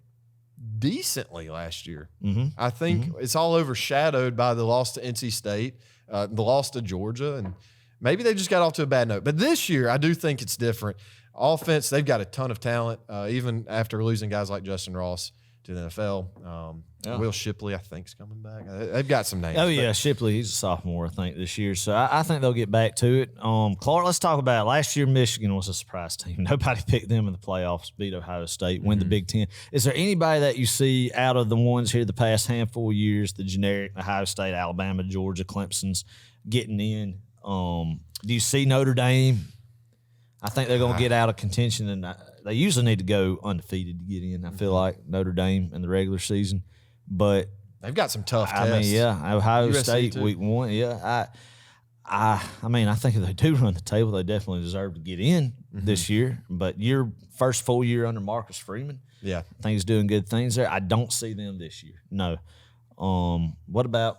decently last year. I think it's all overshadowed by the loss to NC State, the loss to Georgia, and maybe they just got off to a bad note. But this year, I do think it's different. Offense, they've got a ton of talent, even after losing guys like Justin Ross to the NFL. Will Shipley, I think, is coming back. They've got some names. Oh, yeah, Shipley, he's a sophomore, I think, this year. So I think they'll get back to it. Clark, let's talk about it. Last year, Michigan was a surprise team. Nobody picked them in the playoffs, beat Ohio State, win the Big Ten. Is there anybody that you see out of the ones here the past handful of years, the generic Ohio State, Alabama, Georgia, Clemson's getting in? Do you see Notre Dame? I think they're going to get out of contention, and they usually need to go undefeated to get in. I feel like Notre Dame in the regular season, but they've got some tough tests. I mean, yeah, Ohio USC State too. week 1. Yeah, I mean, I think if they do run the table, they definitely deserve to get in this year. But your first full year under Marcus Freeman, Yeah. I think he's doing good things there. I don't see them this year. No. What about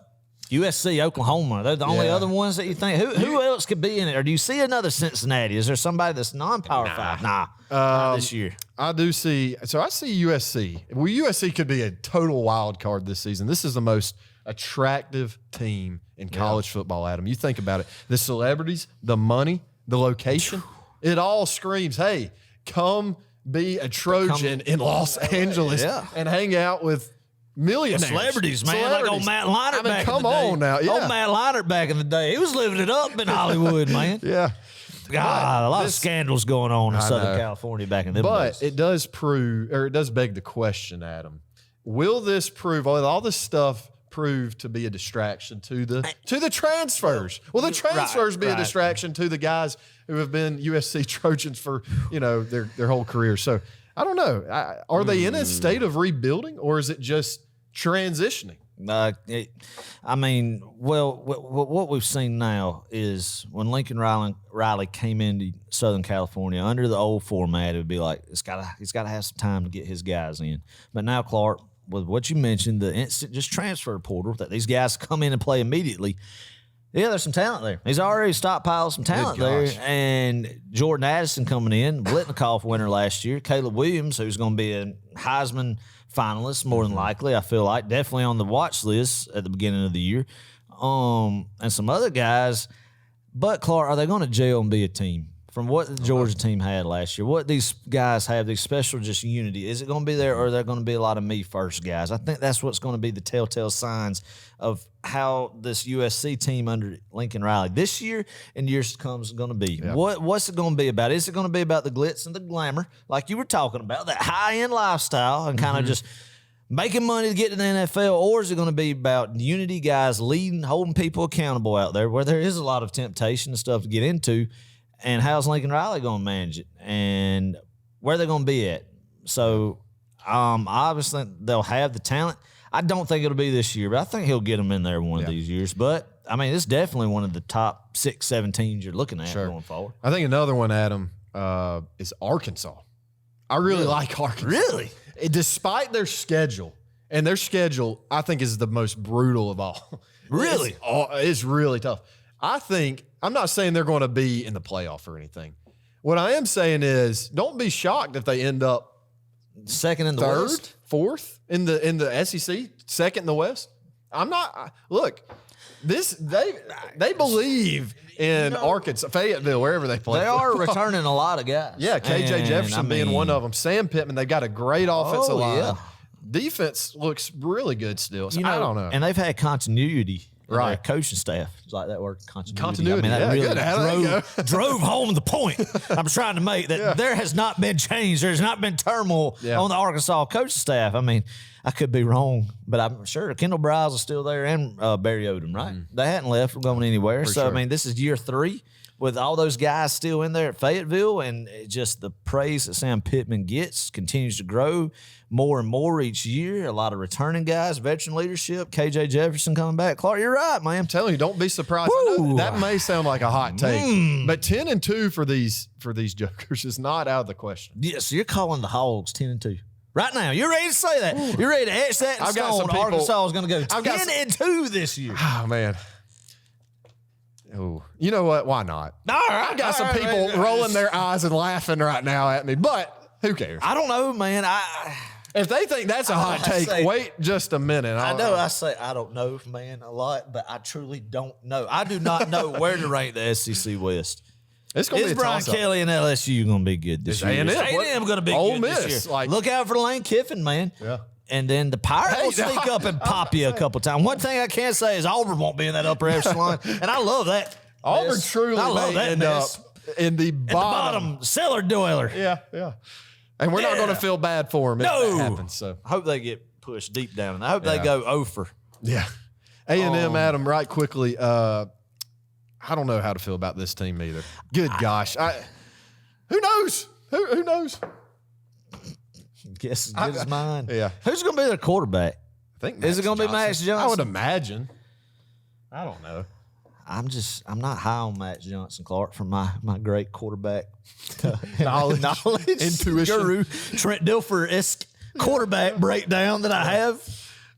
USC, Oklahoma? They're the only other ones that you think. Who else could be in it? Or do you see another Cincinnati? Is there somebody that's non-Power 5? Nah, not this year. I do see. So I see USC. Well, USC could be a total wild card this season. This is the most attractive team in college football, Adam. You think about it. The celebrities, the money, the location, it all screams, hey, come be a Trojan in Los Angeles and hang out with millionaires. Celebrities, man. Like old Matt Leinart back come in the day. on now. Yeah. Old Matt Leinart back in the day. He was living it up in Hollywood, man. Yeah. God, a lot of scandals going on in Southern California back in the days. But it does prove, or it does beg the question, Adam. Will this prove, all this stuff prove to be a distraction to the transfers? Will the transfers be a distraction to the guys who have been USC Trojans for, their whole career? So I don't know. Are they in a state of rebuilding, or is it just transitioning? I mean, what we've seen now is when Lincoln Riley came into Southern California under the old format, it would be like he's got to have some time to get his guys in. But now, Clark, with what you mentioned, the instant just transfer portal that these guys come in and play immediately. Yeah, there's some talent there. He's already stockpiled some talent there. And Jordan Addison coming in, Blitnikoff winner last year, Caleb Williams, who's going to be a Heisman finalist more than likely, I feel like, definitely on the watch list at the beginning of the year, and some other guys. But, Clark, are they going to gel and be a team? From what the Georgia team had last year, what these guys have, these special just unity, is it going to be there, or are there going to be a lot of me first guys? I think that's what's going to be the telltale signs of how this USC team under Lincoln Riley this year and years to come is going to be. Yep. What's it going to be about? Is it going to be about the glitz and the glamour, like you were talking about, that high-end lifestyle and kind of just making money to get to the NFL, or is it going to be about unity, guys leading, holding people accountable out there where there is a lot of temptation and stuff to get into? And how's Lincoln Riley going to manage it? And where they're going to be at? So, obviously, they'll have the talent. I don't think it'll be this year, but I think he'll get them in there one of these years. But, I mean, it's definitely one of the top 6, 7 teams you're looking at going forward. I think another one, Adam, is Arkansas. I really like Arkansas. Really? Despite their schedule, and their schedule, I think, is the most brutal of all. Really? It's really tough. I'm not saying they're going to be in the playoff or anything. What I am saying is, don't be shocked if they end up second in the third, West, fourth in the SEC, second in the West. I'm not. Look, they believe in Arkansas, Fayetteville, wherever they play. They are returning a lot of guys. Yeah, KJ Jefferson being one of them. Sam Pittman. They've got a great offensive line. Yeah. Defense looks really good still. So I don't know. And they've had continuity. Right. Their coaching staff. It's like that word, continuity. Continuity. I mean, that really drove home the point I'm trying to make, that there has not been change. There's not been turmoil on the Arkansas coaching staff. I mean, I could be wrong, but I'm sure Kendall Briles is still there, and Barry Odom, right? They hadn't left from going anywhere. For sure. I mean, this is year 3 with all those guys still in there at Fayetteville, and just the praise that Sam Pittman gets continues to grow more and more each year. A lot of returning guys, veteran leadership, KJ Jefferson coming back. Clark, you're right, man. I'm telling you, don't be surprised. I know that may sound like a hot take, but 10-2 for these jokers is not out of the question. Yes, you're calling the Hogs 10-2. Right now, you're ready to say that. You're ready to etch that in I've got some stone. people- Arkansas is going to go I've got 10-2 this year. Oh, man. Oh, you know what? Why not? All right, I've got some people rolling their eyes and laughing right now at me, but who cares? I don't know, man. If they think that's a hot take, wait just a minute. I know I say I don't know, man, a lot, but I truly don't know. I do not know where to rank the SEC West. It's going to be Is a Brian toss-up. Kelly and LSU going to be good this year? A&M. Is A&M going to be Ole good Miss, this year? like- Look out for Lane Kiffin, man. Yeah. And then the Pirates will sneak up and pop you a couple times. One thing I can say is Auburn won't be in that upper echelon, and I love that. Auburn mess. truly I love may that end mess. up in the bottom. Cellar dweller. Yeah, yeah. And we're not going to feel bad for them if No. that happens. So I hope they get pushed deep down, and I hope they go over. yeah, A&M, Adam, right quickly. I don't know how to feel about this team either. Good gosh, who knows? Who knows? Guess as good as mine. Yeah. Who's going to be their quarterback? I think Is it going to be Max Johnson? I would imagine. I don't know. I'm not high on Max Johnson, Clark, from my great quarterback Knowledge, intuition, guru, Trent Dilfer-esque quarterback breakdown that I have.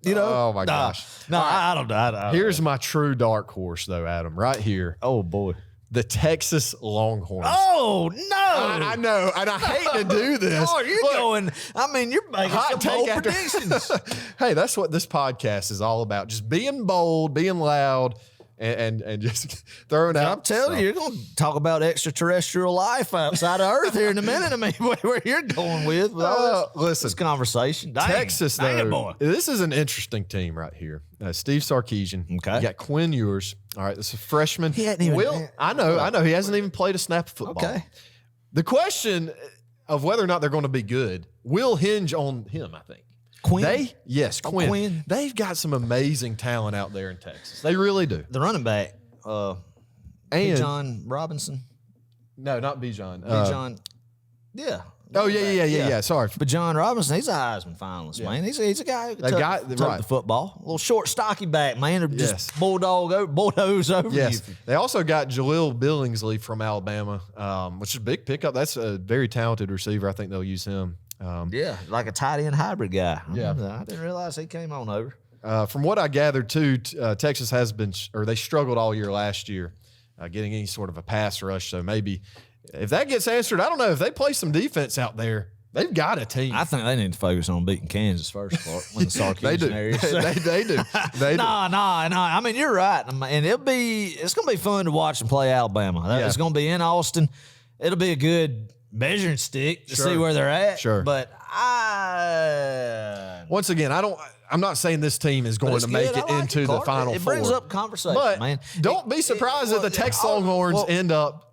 You know? Oh my gosh. No, I don't know. Here's my true dark horse, though, Adam. Right here, Oh boy. the Texas Longhorns. Oh no! I know, and I hate to do this. Oh, you're Look, going. I mean, you're making some bold predictions. Hey, that's what this podcast is all about. Just being bold, being loud, and just throwing out. I'm telling you, you're going to talk about extraterrestrial life outside of Earth here in a minute. I mean, where you're going with all listen, this conversation. Dang, Texas, dang it, though, boy. this is an interesting team right here. Steve Sarkisian. Okay. You got Quinn Ewers. All right, this is a freshman. He hadn't even- I know. He hasn't even played a snap of football. Okay. The question of whether or not they're going to be good will hinge on him, I think. Quinn? Quinn. Quinn. They've got some amazing talent out there in Texas. They really do. The running back, And John Robinson. no, not Bijan. John. Yeah. Yeah. Sorry. But John Robinson, he's a Heisman finalist, man. He's a guy who can That guy- tuck right. the football. A little short, stocky back, man. Who just Yes. bulldoze over Yes. you. They also got Jaleel Billingsley from Alabama, which is a big pickup. That's a very talented receiver. I think they'll use him. Yeah, like a tight end hybrid guy. Yeah. I didn't realize he came on over. From what I gathered, too, Texas has been, or they struggled all year last year getting any sort of a pass rush. So maybe if that gets answered, I don't know. If they play some defense out there, they've got a team. I think they need to focus on beating Kansas first, Clark, when the Sarkisian They do. area. they do. They do. Nah. I mean, you're right, and it's gonna be fun to watch them play Alabama. Yeah. It's gonna be in Austin. It'll be a good measuring stick to Sure. see where they're at. Sure. But Once again, I'm not saying this team is going it's to make good. I it like into the Clark. Final It Four. brings up conversation, But man. don't be surprised if the Texas Longhorns end up,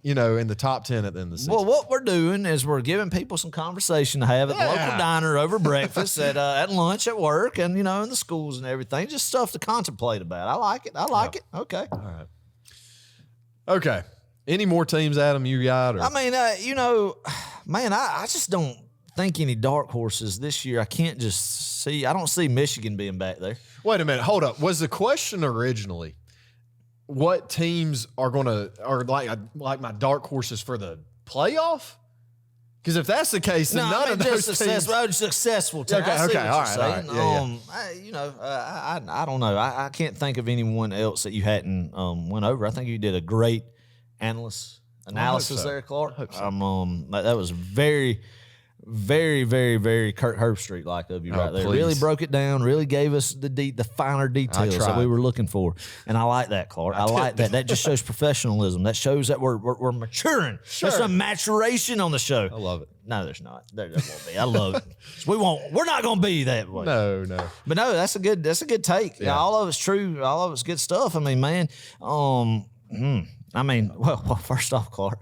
in the top 10 at the end of the season. Well, what we're doing is we're giving people some conversation to have at the local diner over breakfast, at lunch, at work, and in the schools and everything. Just stuff to contemplate about. I like it. Okay. All right. Okay. Any more teams, Adam, you got? Or? I mean, man, I just don't think any dark horses this year. I can't just see. I don't see Michigan being back there. Wait a minute. Hold up. Was the question originally what teams are like my dark horses for the playoff? Because if that's the case, then none of those teams. Successful team. Okay, I see okay, what all you're right, saying. yeah. I don't know. I can't think of anyone else that you hadn't went over. I think you did a great analysis so. there, Clark. I hope so. That was very, very, very, very Kurt Herbstreit like of you right there. Please. Really broke it down. Really gave us the finer details that we were looking for, and I like that, Clark. I like that. That just shows professionalism. That shows that we're maturing. Sure. There's some maturation on the show. I love it. No, there's not. There won't be. I love it. We're not going to be that way. No. But no, that's a good take. Yeah. All of it's true. All of it's good stuff. I mean, man. Well, first off, Clark,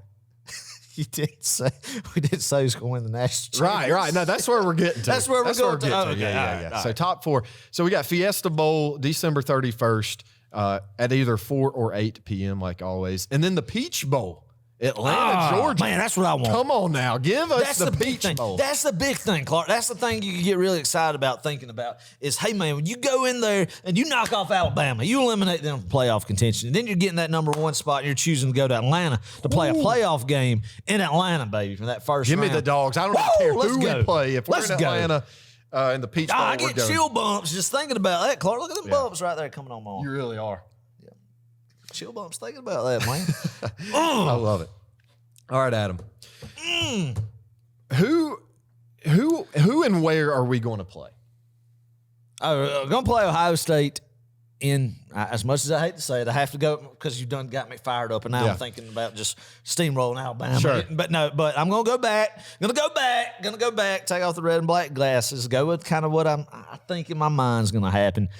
we did say who's going to win the national championship. Right. No, that's where we're getting to. That's where we're going to. getting Okay, Yeah. all right. So top 4. So we got Fiesta Bowl December 31st at either 4 or 8 p.m. like always, and then the Peach Bowl Atlanta, Georgia. Man, that's what I want. Come on now. Give us the big Peach thing. Bowl. That's the big thing, Clark. That's the thing you can get really excited about thinking about is, hey, man, when you go in there and you knock off Alabama, you eliminate them from playoff contention, and then you're getting that number 1 spot and you're choosing to go to Atlanta to play a playoff game in Atlanta, baby, from that first Give round. me the Dogs. I don't care who we play. If we're in Atlanta in the Peach Bowl, I we're get going. chill bumps just thinking about that, Clark. Look at them bumps right there coming on my arm. You really are. Chill bumps thinking about that, man. I love it. All right, Adam. Who and where are we going to play? I'm going to play Ohio State in, as much as I hate to say it, I have to go because you've done got me fired up, and now I'm thinking about just steamrolling Alabama. Sure. But I'm going to go back. Going to go back, take off the red and black glasses, go with kind of what I think in my mind's going to happen.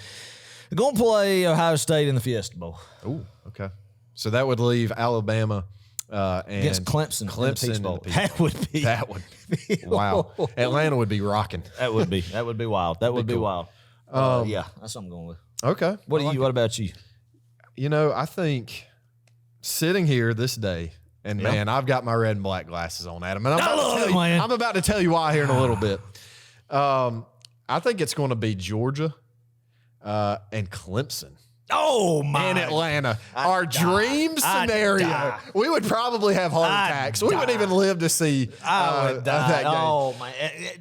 We're going to play Ohio State in the Fiesta Bowl. Oh, okay. So that would leave Alabama and against Clemson in the Peach Bowl. That would be wow. Atlanta would be rocking. That would be wild. That would be wild. Yeah, that's what I'm going with. Okay. What about you? You know, I think sitting here this day, and man, I've got my red and black glasses on, Adam, and I'm about to tell you why here in a little bit. I think it's going to be Georgia and Clemson. Oh, my. In Atlanta. Our dream scenario. We would probably have heart attacks. We wouldn't even live to see that game. Oh, my.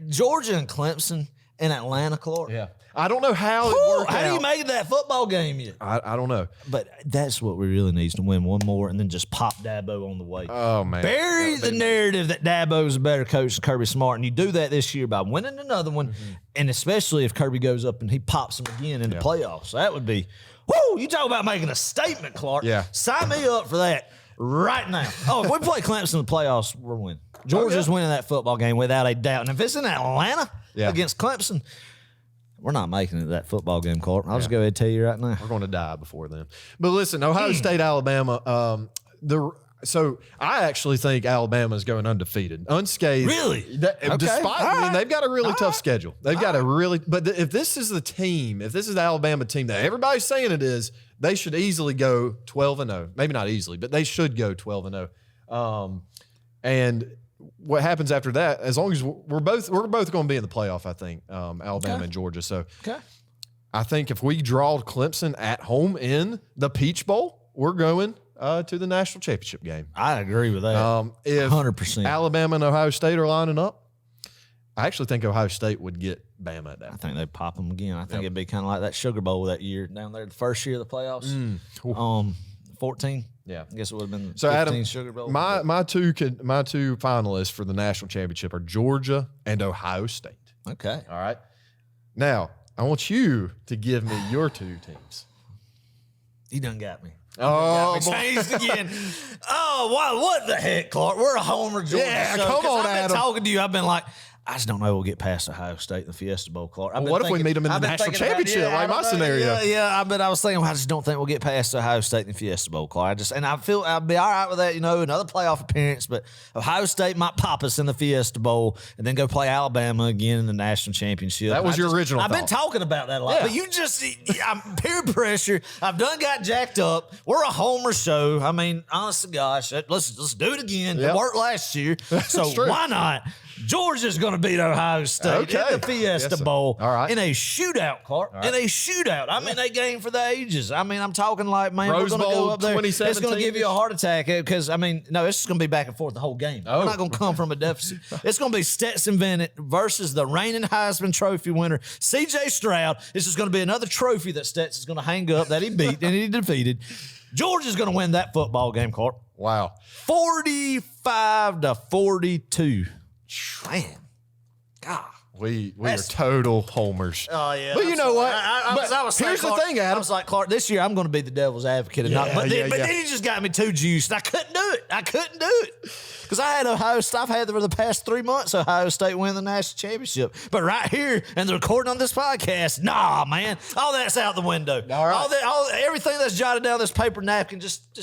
Georgia and Clemson in Atlanta, Clark. Yeah. I don't know how it worked out. How do you make that football game yet? I don't know. But that's what we really need to win one more and then just pop Dabo on the way. Oh, man. Bury the narrative that Dabo's a better coach than Kirby Smart, and you do that this year by winning another one, and especially if Kirby goes up and he pops them again in the playoffs. So that would be, you talk about making a statement, Clark. Yeah. Sign me up for that right now. Oh, if we play Clemson in the playoffs, we're winning. Georgia's winning that football game without a doubt. And if it's in Atlanta against Clemson, we're not making it that football game, Clark. I'll just go ahead and tell you right now. We're going to die before then. But listen, Ohio State, Alabama, so I actually think Alabama is going undefeated, unscathed. Really? Despite, they've got a really tough schedule. They've got a really, but if this is the team, if this is the Alabama team that everybody's saying it is, they should easily go 12-0. Maybe not easily, but they should go 12-0. And what happens after that, as long as we're both going to be in the playoff, I think, Alabama and Georgia. So I think if we draw Clemson at home in the Peach Bowl, we're going to the national championship game. I agree with that. If 100%. Alabama and Ohio State are lining up, I actually think Ohio State would get Bama at that. I think they'd pop them again. I think it'd be kind of like that Sugar Bowl that year down there, the first year of the playoffs. 14. Yeah, I guess it would have been. So 15 Adam, Sugar Bowl. my two finalists for the national championship are Georgia and Ohio State. Okay. All right. Now I want you to give me your two teams. You done got me. Oh, changed again. Oh, what the heck, Clark? We're a homer, Georgia. Yeah, show. come on, I've been Adam. talking to you. I've been like, I just don't know we'll get past Ohio State in the Fiesta Bowl, Clark. What if we meet them in the national championship, like my scenario? I was thinking, I just don't think we'll get past Ohio State in the Fiesta Bowl, Clark. I feel I'll be all right with that, another playoff appearance, but Ohio State might pop us in the Fiesta Bowl and then go play Alabama again in the national championship. That was your original I've been talking about that a lot, but you just, I'm peer pressure. I've done got jacked up. We're a homer show. I mean, honest to gosh, let's do it again. It worked last year, so why not? Georgia's going to beat Ohio State in the Fiesta Bowl in a shootout, Clark. In a shootout. I mean, they game for the ages. I mean, I'm talking like, man, we're going to go up there. It's going to give you a heart attack because, no, it's just going to be back and forth the whole game. We're not going to come from a deficit. It's going to be Stetson Bennett versus the reigning Heisman Trophy winner, C.J. Stroud. This is going to be another trophy that Stetson's going to hang up that he beat and he defeated. Georgia's going to win that football game, Clark. Wow. 45-42. Man, God, we are total homers. Oh yeah, but you know what? I was here's the thing, Adam. I was like, Clark, this year I'm going to be the devil's advocate, and but then he just got me too juiced. I couldn't do it because I had Ohio State. I've had for the past 3 months Ohio State win the national championship, but right here and the recording on this podcast, nah, man, all that's out the window. All right, everything that's jotted down this paper napkin, just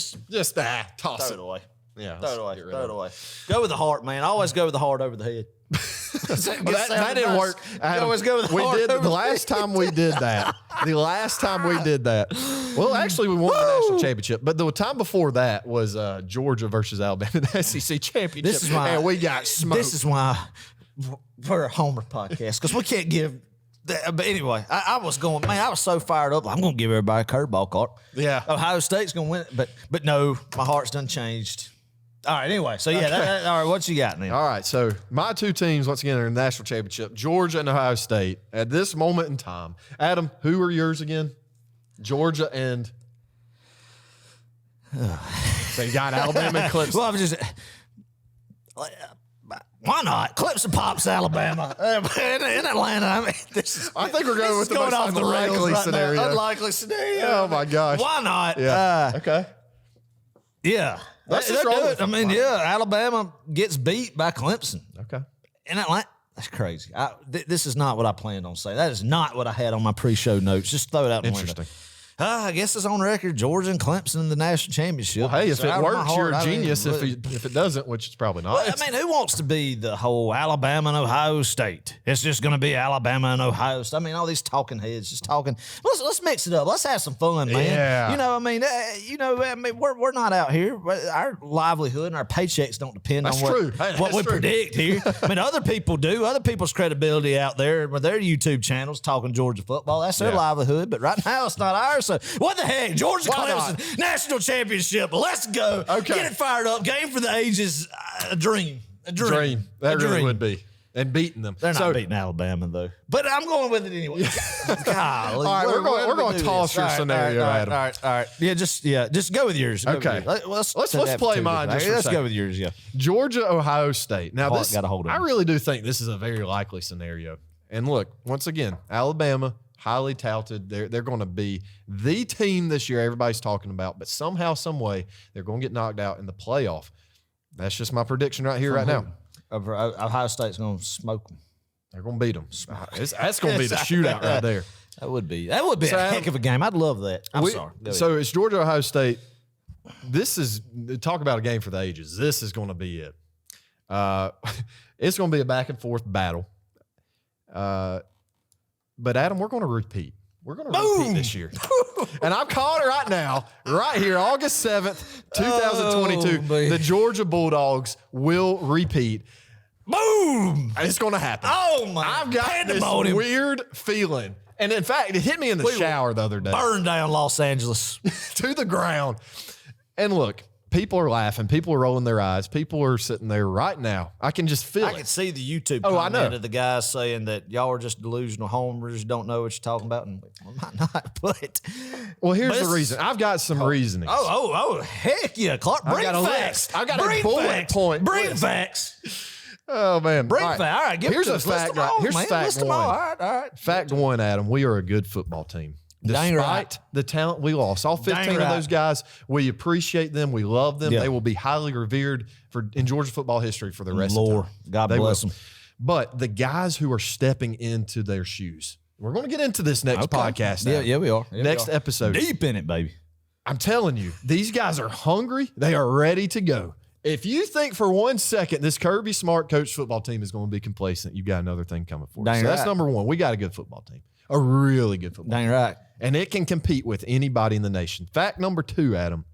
toss it away. Yeah, throw it away. Go with the heart, man. Always go with the heart over the head. that didn't work. Always go with the heart over the last time we did that. The last time we did that, Well, actually, we won the national championship, but the time before that was Georgia versus Alabama in the SEC championship. This is why and we got smoked. This is why we're a Homer podcast because we can't give. But anyway, I was going, man, I was so fired up. I'm going to give everybody a curveball card. Yeah. Ohio State's going to win it. But no, my heart's done changed. All right, anyway. So, yeah, Okay. all right, what you got now? All right, so my two teams, once again, are in the national championship, Georgia and Ohio State. At this moment in time, Adam, who are yours again? Georgia and... So you got Alabama and Clemson. Well, I'm just... Why not? Clemson pops Alabama in Atlanta. I mean, I think we're going with the most unlikely scenario. Unlikely scenario. Oh, my gosh. Why not? Yeah. Okay. Yeah. Let's They're just roll doing with it. I mean, it. yeah, Alabama gets beat by Clemson Okay. in Atlanta. That's crazy. This is not what I planned on saying. That is not what I had on my pre-show notes. Just throw it out the window. Interesting. I guess it's on record. Georgia and Clemson in the national championship. Well, hey, if So it out of my works, heart, you're a I mean, genius. If it doesn't, which it's probably not. well, I mean, who wants to be the whole Alabama and Ohio State? It's just going to be Alabama and Ohio State. I mean, all these talking heads just talking. Let's mix it up. Let's have some fun, man. Yeah. I mean, we're not out here. Our livelihood and our paychecks don't depend That's on true. what Hey, we that's true. predict here. I mean, other people do. Other people's credibility out there with their YouTube channels talking Georgia football. That's their Yeah. livelihood. But right now, it's not ours. So what the heck? Georgia Why Clemson not? national championship. Let's go. Okay. Get it fired up. Game for the ages. A dream. A dream. Dream. That A really dream. would be. And beating them. They're not beating Alabama though. But I'm going with it anyway. Golly, All right, we're where going do to we toss do your this? scenario, all right, Adam. All right. Just go with yours. Go with Okay. yours. Let's set that play for mine Tuesday. just for a Let's second. go with yours. Yeah. Georgia, Ohio State. Now, Heart this got a hold of I me. really do think this is a very likely scenario. And look, once again, Alabama, highly touted. They're going to be the team this year everybody's talking about, but somehow, some way, they're going to get knocked out in the playoff. That's just my prediction right here, right now. Ohio State's going to smoke them. They're going to beat them. That's going to be the shootout right there. That would be a heck of a game. I'd love that. I'm sorry. Go ahead. So it's Georgia, Ohio State. This is, talk about a game for the ages. This is going to be it. It's going to be a back and forth battle. But Adam, we're going to repeat. We're going to repeat this year. And I'm calling it right now, right here, August 7th, 2022. man. The Georgia Bulldogs will repeat. Boom! It's going to happen. Oh, my. I've got this Pandemonium. weird feeling. And in fact, it hit me in the shower the other day. Burn down Los Angeles. To the ground. And look, people are laughing. People are rolling their eyes. People are sitting there right now. I can just feel I it. can see the YouTube Oh, I comment know. of the guys saying that y'all are just delusional homers, don't know what you're talking about. And we might not, but Well, here's But the it's- reason. I've got some reasoning. heck yeah, Clark. Bring got a facts. list. I've got a Bring bullet facts. point Bring list. facts. Oh, man. Bring All right. facts. All right, give Here's it to a us. List fact. them Right. all, Here's man. fact List them all. one. All right. Fact one, Adam, we are a good football team. Dang Despite right. the talent we lost, all 15 of right. those guys, we appreciate them. We love them. Yeah. They will be highly revered in Georgia football history for the rest of Lord, time. God They bless will. them. But the guys who are stepping into their shoes, we're going to get into this next podcast. Yeah, Adam. yeah, we are. Yeah, we Next are. episode. Deep in it, baby. I'm telling you, these guys are hungry. They are ready to go. If you think for 1 second this Kirby Smart coach football team is going to be complacent, you got another thing coming for us. Dang So that's right. number one. We got a good football team, a really good football team. Dang right. And it can compete with anybody in the nation. Fact number two, Adam,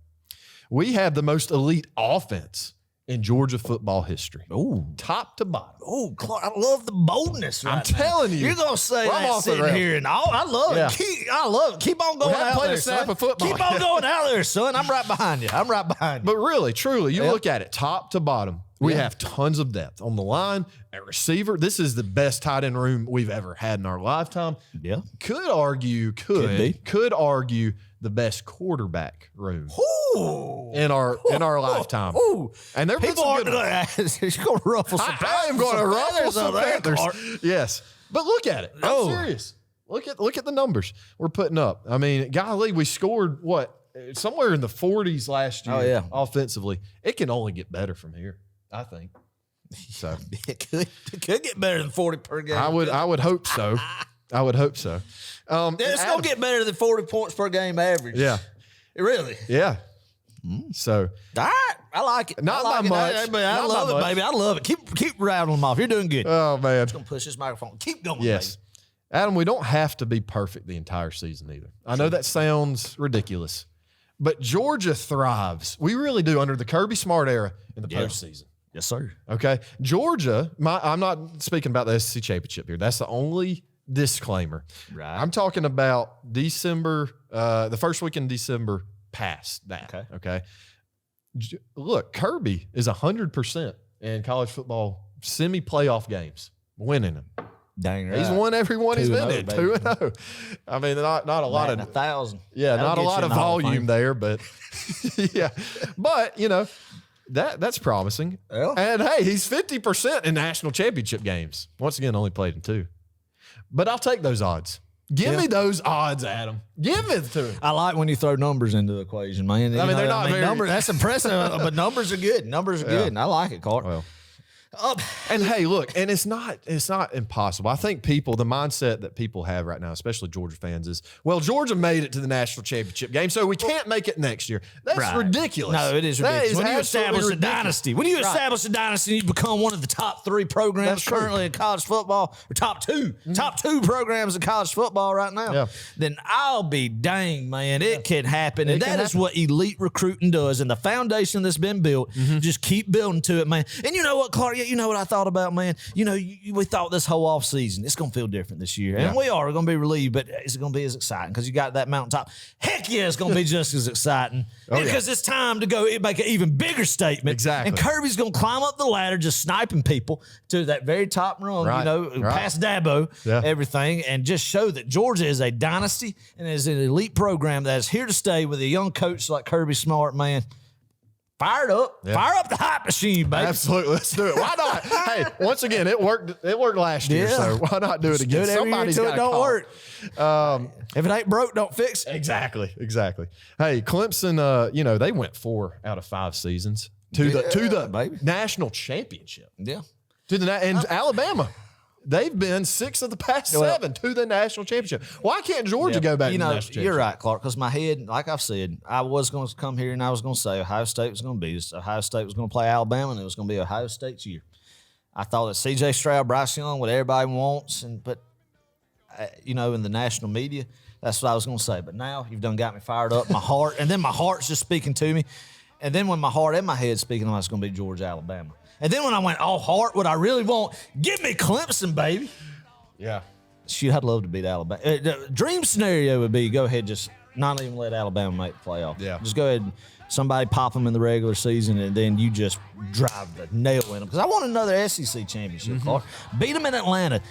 we have the most elite offense in Georgia football history, Ooh. top to bottom. Oh, Clark, I love the boldness right I'm now. telling you. You're going to say Well, I'm that off the sitting rail. here. And I love Yeah. it. I love it. Keep on going haven't out played there, a snap son. of football Keep on yet. going out there, son. I'm right behind you. But really, truly, you Yep. look at it top to bottom. We Yeah. have tons of depth on the line, at receiver. This is the best tight end room we've ever had in our lifetime. Yeah. Could argue the best quarterback room Ooh. in our lifetime. Ooh. And there People aren't going to you're going to ruffle some I am going to ruffle some feathers. Clark. Yes, but look at it. I'm Oh. serious. Look at the numbers we're putting up. I mean, golly, we scored what somewhere in the 40s last year. Oh, yeah. Offensively, it can only get better from here. I think. So It could get better than 40 per game. I would hope so. I would hope so. It's going to get better than 40 points per game average. Yeah. It really. Yeah. So All right. I like it. Not I like by it. much. I Not love by it, baby. I love it. Keep rattling them off. You're doing good. oh man. Gonna push this microphone. Keep going. Yes. Adam, we don't have to be perfect the entire season either. I know that sounds ridiculous, but Georgia thrives. We really do under the Kirby Smart era in the postseason. Yes, sir. Okay. Georgia, I'm not speaking about the SEC championship here. That's the only disclaimer. Right. I'm talking about December, the first week in December past that. Okay. Look, Kirby is 100% in college football semi-playoff games, winning them. Dang right. He's won every one he's been in, 2-0. I mean, not a lot of 1,000. Yeah, not a lot of volume there, but yeah. But, that's promising. Yeah. And hey, he's 50% in national championship games. Once again, only played in 2. But I'll take those odds. Give me those odds, Adam. Give it to him. I like when you throw numbers into the equation, man. They're not very numbers. That's impressive, but numbers are good. Numbers are good, and I like it, Clark. Well, and hey, look, and it's not impossible. I think the mindset that people have right now, especially Georgia fans, is, well, Georgia made it to the national championship game, so we can't make it next year. That's ridiculous. No, it is ridiculous. When you establish a dynasty, you become one of the top 3 programs currently in college football, or top 2 programs in college football right now. Then I'll be dang, man, it can happen, and that is what elite recruiting does, and the foundation that's been built. Just keep building to it, man. And you know what, Clark? You know what I thought about, man? We thought this whole offseason, it's going to feel different this year. And we're going to be relieved, but is it going to be as exciting? Because you got that mountaintop. Heck yeah, it's going to be just as exciting. Because it's time to go make an even bigger statement. Exactly. And Kirby's going to climb up the ladder, just sniping people to that very top rung, past Dabo, everything, and just show that Georgia is a dynasty and is an elite program that is here to stay with a young coach like Kirby Smart, man. Fire it up. Yeah. Fire up the hype machine, baby. Absolutely. Let's do it. Why not? Hey, once again, it worked last year, so why not do it again? Somebody's got to don't work. If it ain't broke, don't fix it. Exactly. Hey, Clemson, they went 4 out of 5 seasons to the national championship. Yeah. And Alabama. They've been 6 of the past 7 to the national championship. Why can't Georgia go back to the national championship? You're right, Clark, because my head, like I've said, I was going to come here and I was going to say Ohio State was going to beat us. Ohio State was going to play Alabama, and it was going to be Ohio State's year. I thought that C.J. Stroud, Bryce Young, what everybody wants, but in the national media, that's what I was going to say. But now you've done got me fired up, my heart, and then my heart's just speaking to me. And then when my heart and my head speaking, it's going to be Georgia, Alabama. And then when I went, heart, what I really want, give me Clemson, baby. Yeah. Shoot, I'd love to beat Alabama. The dream scenario would be go ahead, just not even let Alabama make the playoff. Yeah. Just go ahead and somebody pop them in the regular season, and then you just drive the nail in them. Because I want another SEC championship, Clark. Beat them in Atlanta.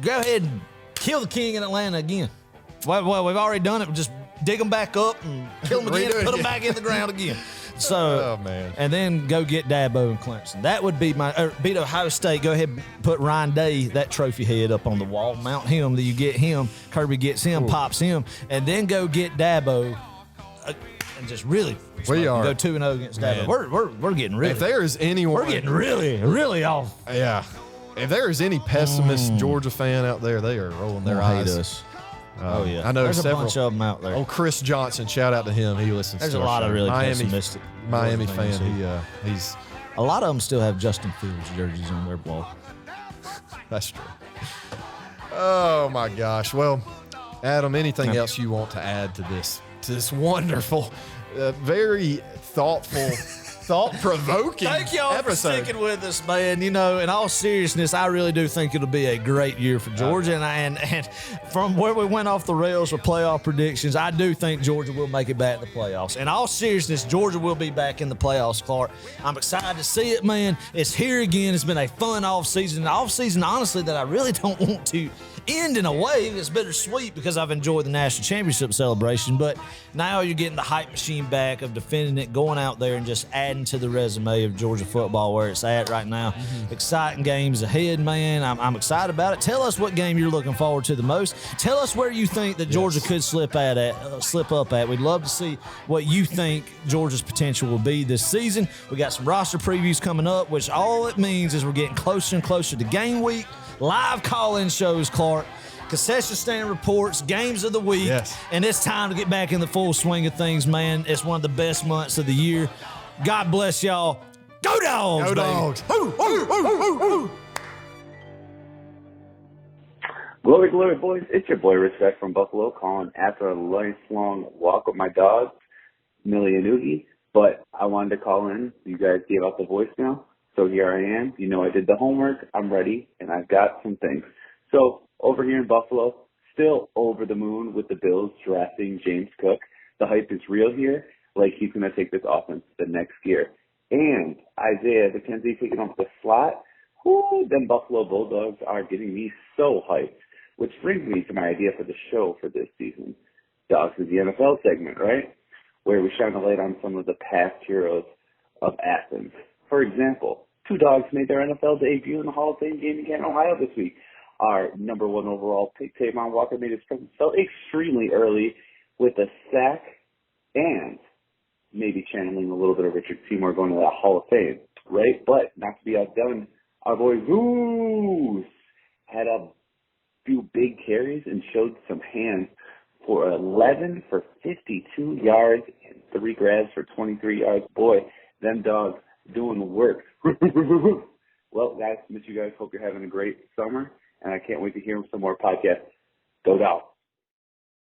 Go ahead and kill the king in Atlanta again. Well, we've already done it. Just dig them back up and kill them again and put them back in the ground again. So, and then go get Dabo and Clemson. That would be beat Ohio State. Go ahead and put Ryan Day, that trophy head, up on the wall. Mount him. You get him. Kirby gets him, pops him. And then go get Dabo and just really go 2-0 against Dabo. We're getting really. If there is anyone. We're getting really, really off. Yeah. If there is any pessimist Georgia fan out there, they are rolling their eyes. Hate us. I know there's a bunch of them out there. Chris Johnson, shout out to him. He listens. There's to a lot show. of really pessimistic Miami fan. He's a lot of them still have Justin Fields jerseys on their wall. That's true. Oh my gosh. Well, Adam, anything else you want to add to this wonderful, very thoughtful, thought-provoking Thank y'all episode. for sticking with us, man. In all seriousness, I really do think it'll be a great year for Georgia. And from where we went off the rails with playoff predictions, I do think Georgia will make it back to the playoffs. In all seriousness, Georgia will be back in the playoffs, Clark. I'm excited to see it, man. It's here again. It's been a fun offseason. An offseason, honestly, that I really don't want to end in a way that's bittersweet because I've enjoyed the national championship celebration. But now you're getting the hype machine back of defending it, going out there and just adding to the resume of Georgia football where it's at right now. Exciting games ahead, man. I'm excited about it. Tell us what game you're looking forward to the most. Tell us where you think that Georgia could slip up at. We'd love to see what you think Georgia's potential will be this season. We got some roster previews coming up, which all it means is we're getting closer and closer to game week. Live call-in shows, Clark. Concession stand reports, games of the week. Yes. And it's time to get back in the full swing of things, man. It's one of the best months of the year. God bless y'all. Go Dogs, Go Dogs. Hoo, hoo, hoo, hoo, hoo. Glory, glory, boys. It's your boy Respect from Buffalo calling after a lifelong walk with my dogs, Millie and Oogie. But I wanted to call in. You guys gave out the voicemail. So here I am. You know I did the homework. I'm ready, and I've got some things. So over here in Buffalo, still over the moon with the Bills drafting James Cook. The hype is real here. Like he's going to take this offense the next year. And Isaiah McKenzie taking off the slot. Whoo, them Buffalo Bulldogs are getting me so hyped. Which brings me to my idea for the show for this season. Dogs is the NFL segment, right? Where we shine a light on some of the past heroes of Athens. For example, 2 dogs made their NFL debut in the Hall of Fame game in Canton, Ohio this week. Our number 1 overall pick, Tavon Walker, made his presence so extremely early with a sack and maybe channeling a little bit of Richard Seymour going to that Hall of Fame, right? But not to be outdone, our boy Zeus had a few big carries and showed some hands for 11 for 52 yards and 3 grabs for 23 yards. Boy, them dogs doing work. Well, guys, miss you guys. Hope you're having a great summer, and I can't wait to hear some more podcasts. Go Dogs.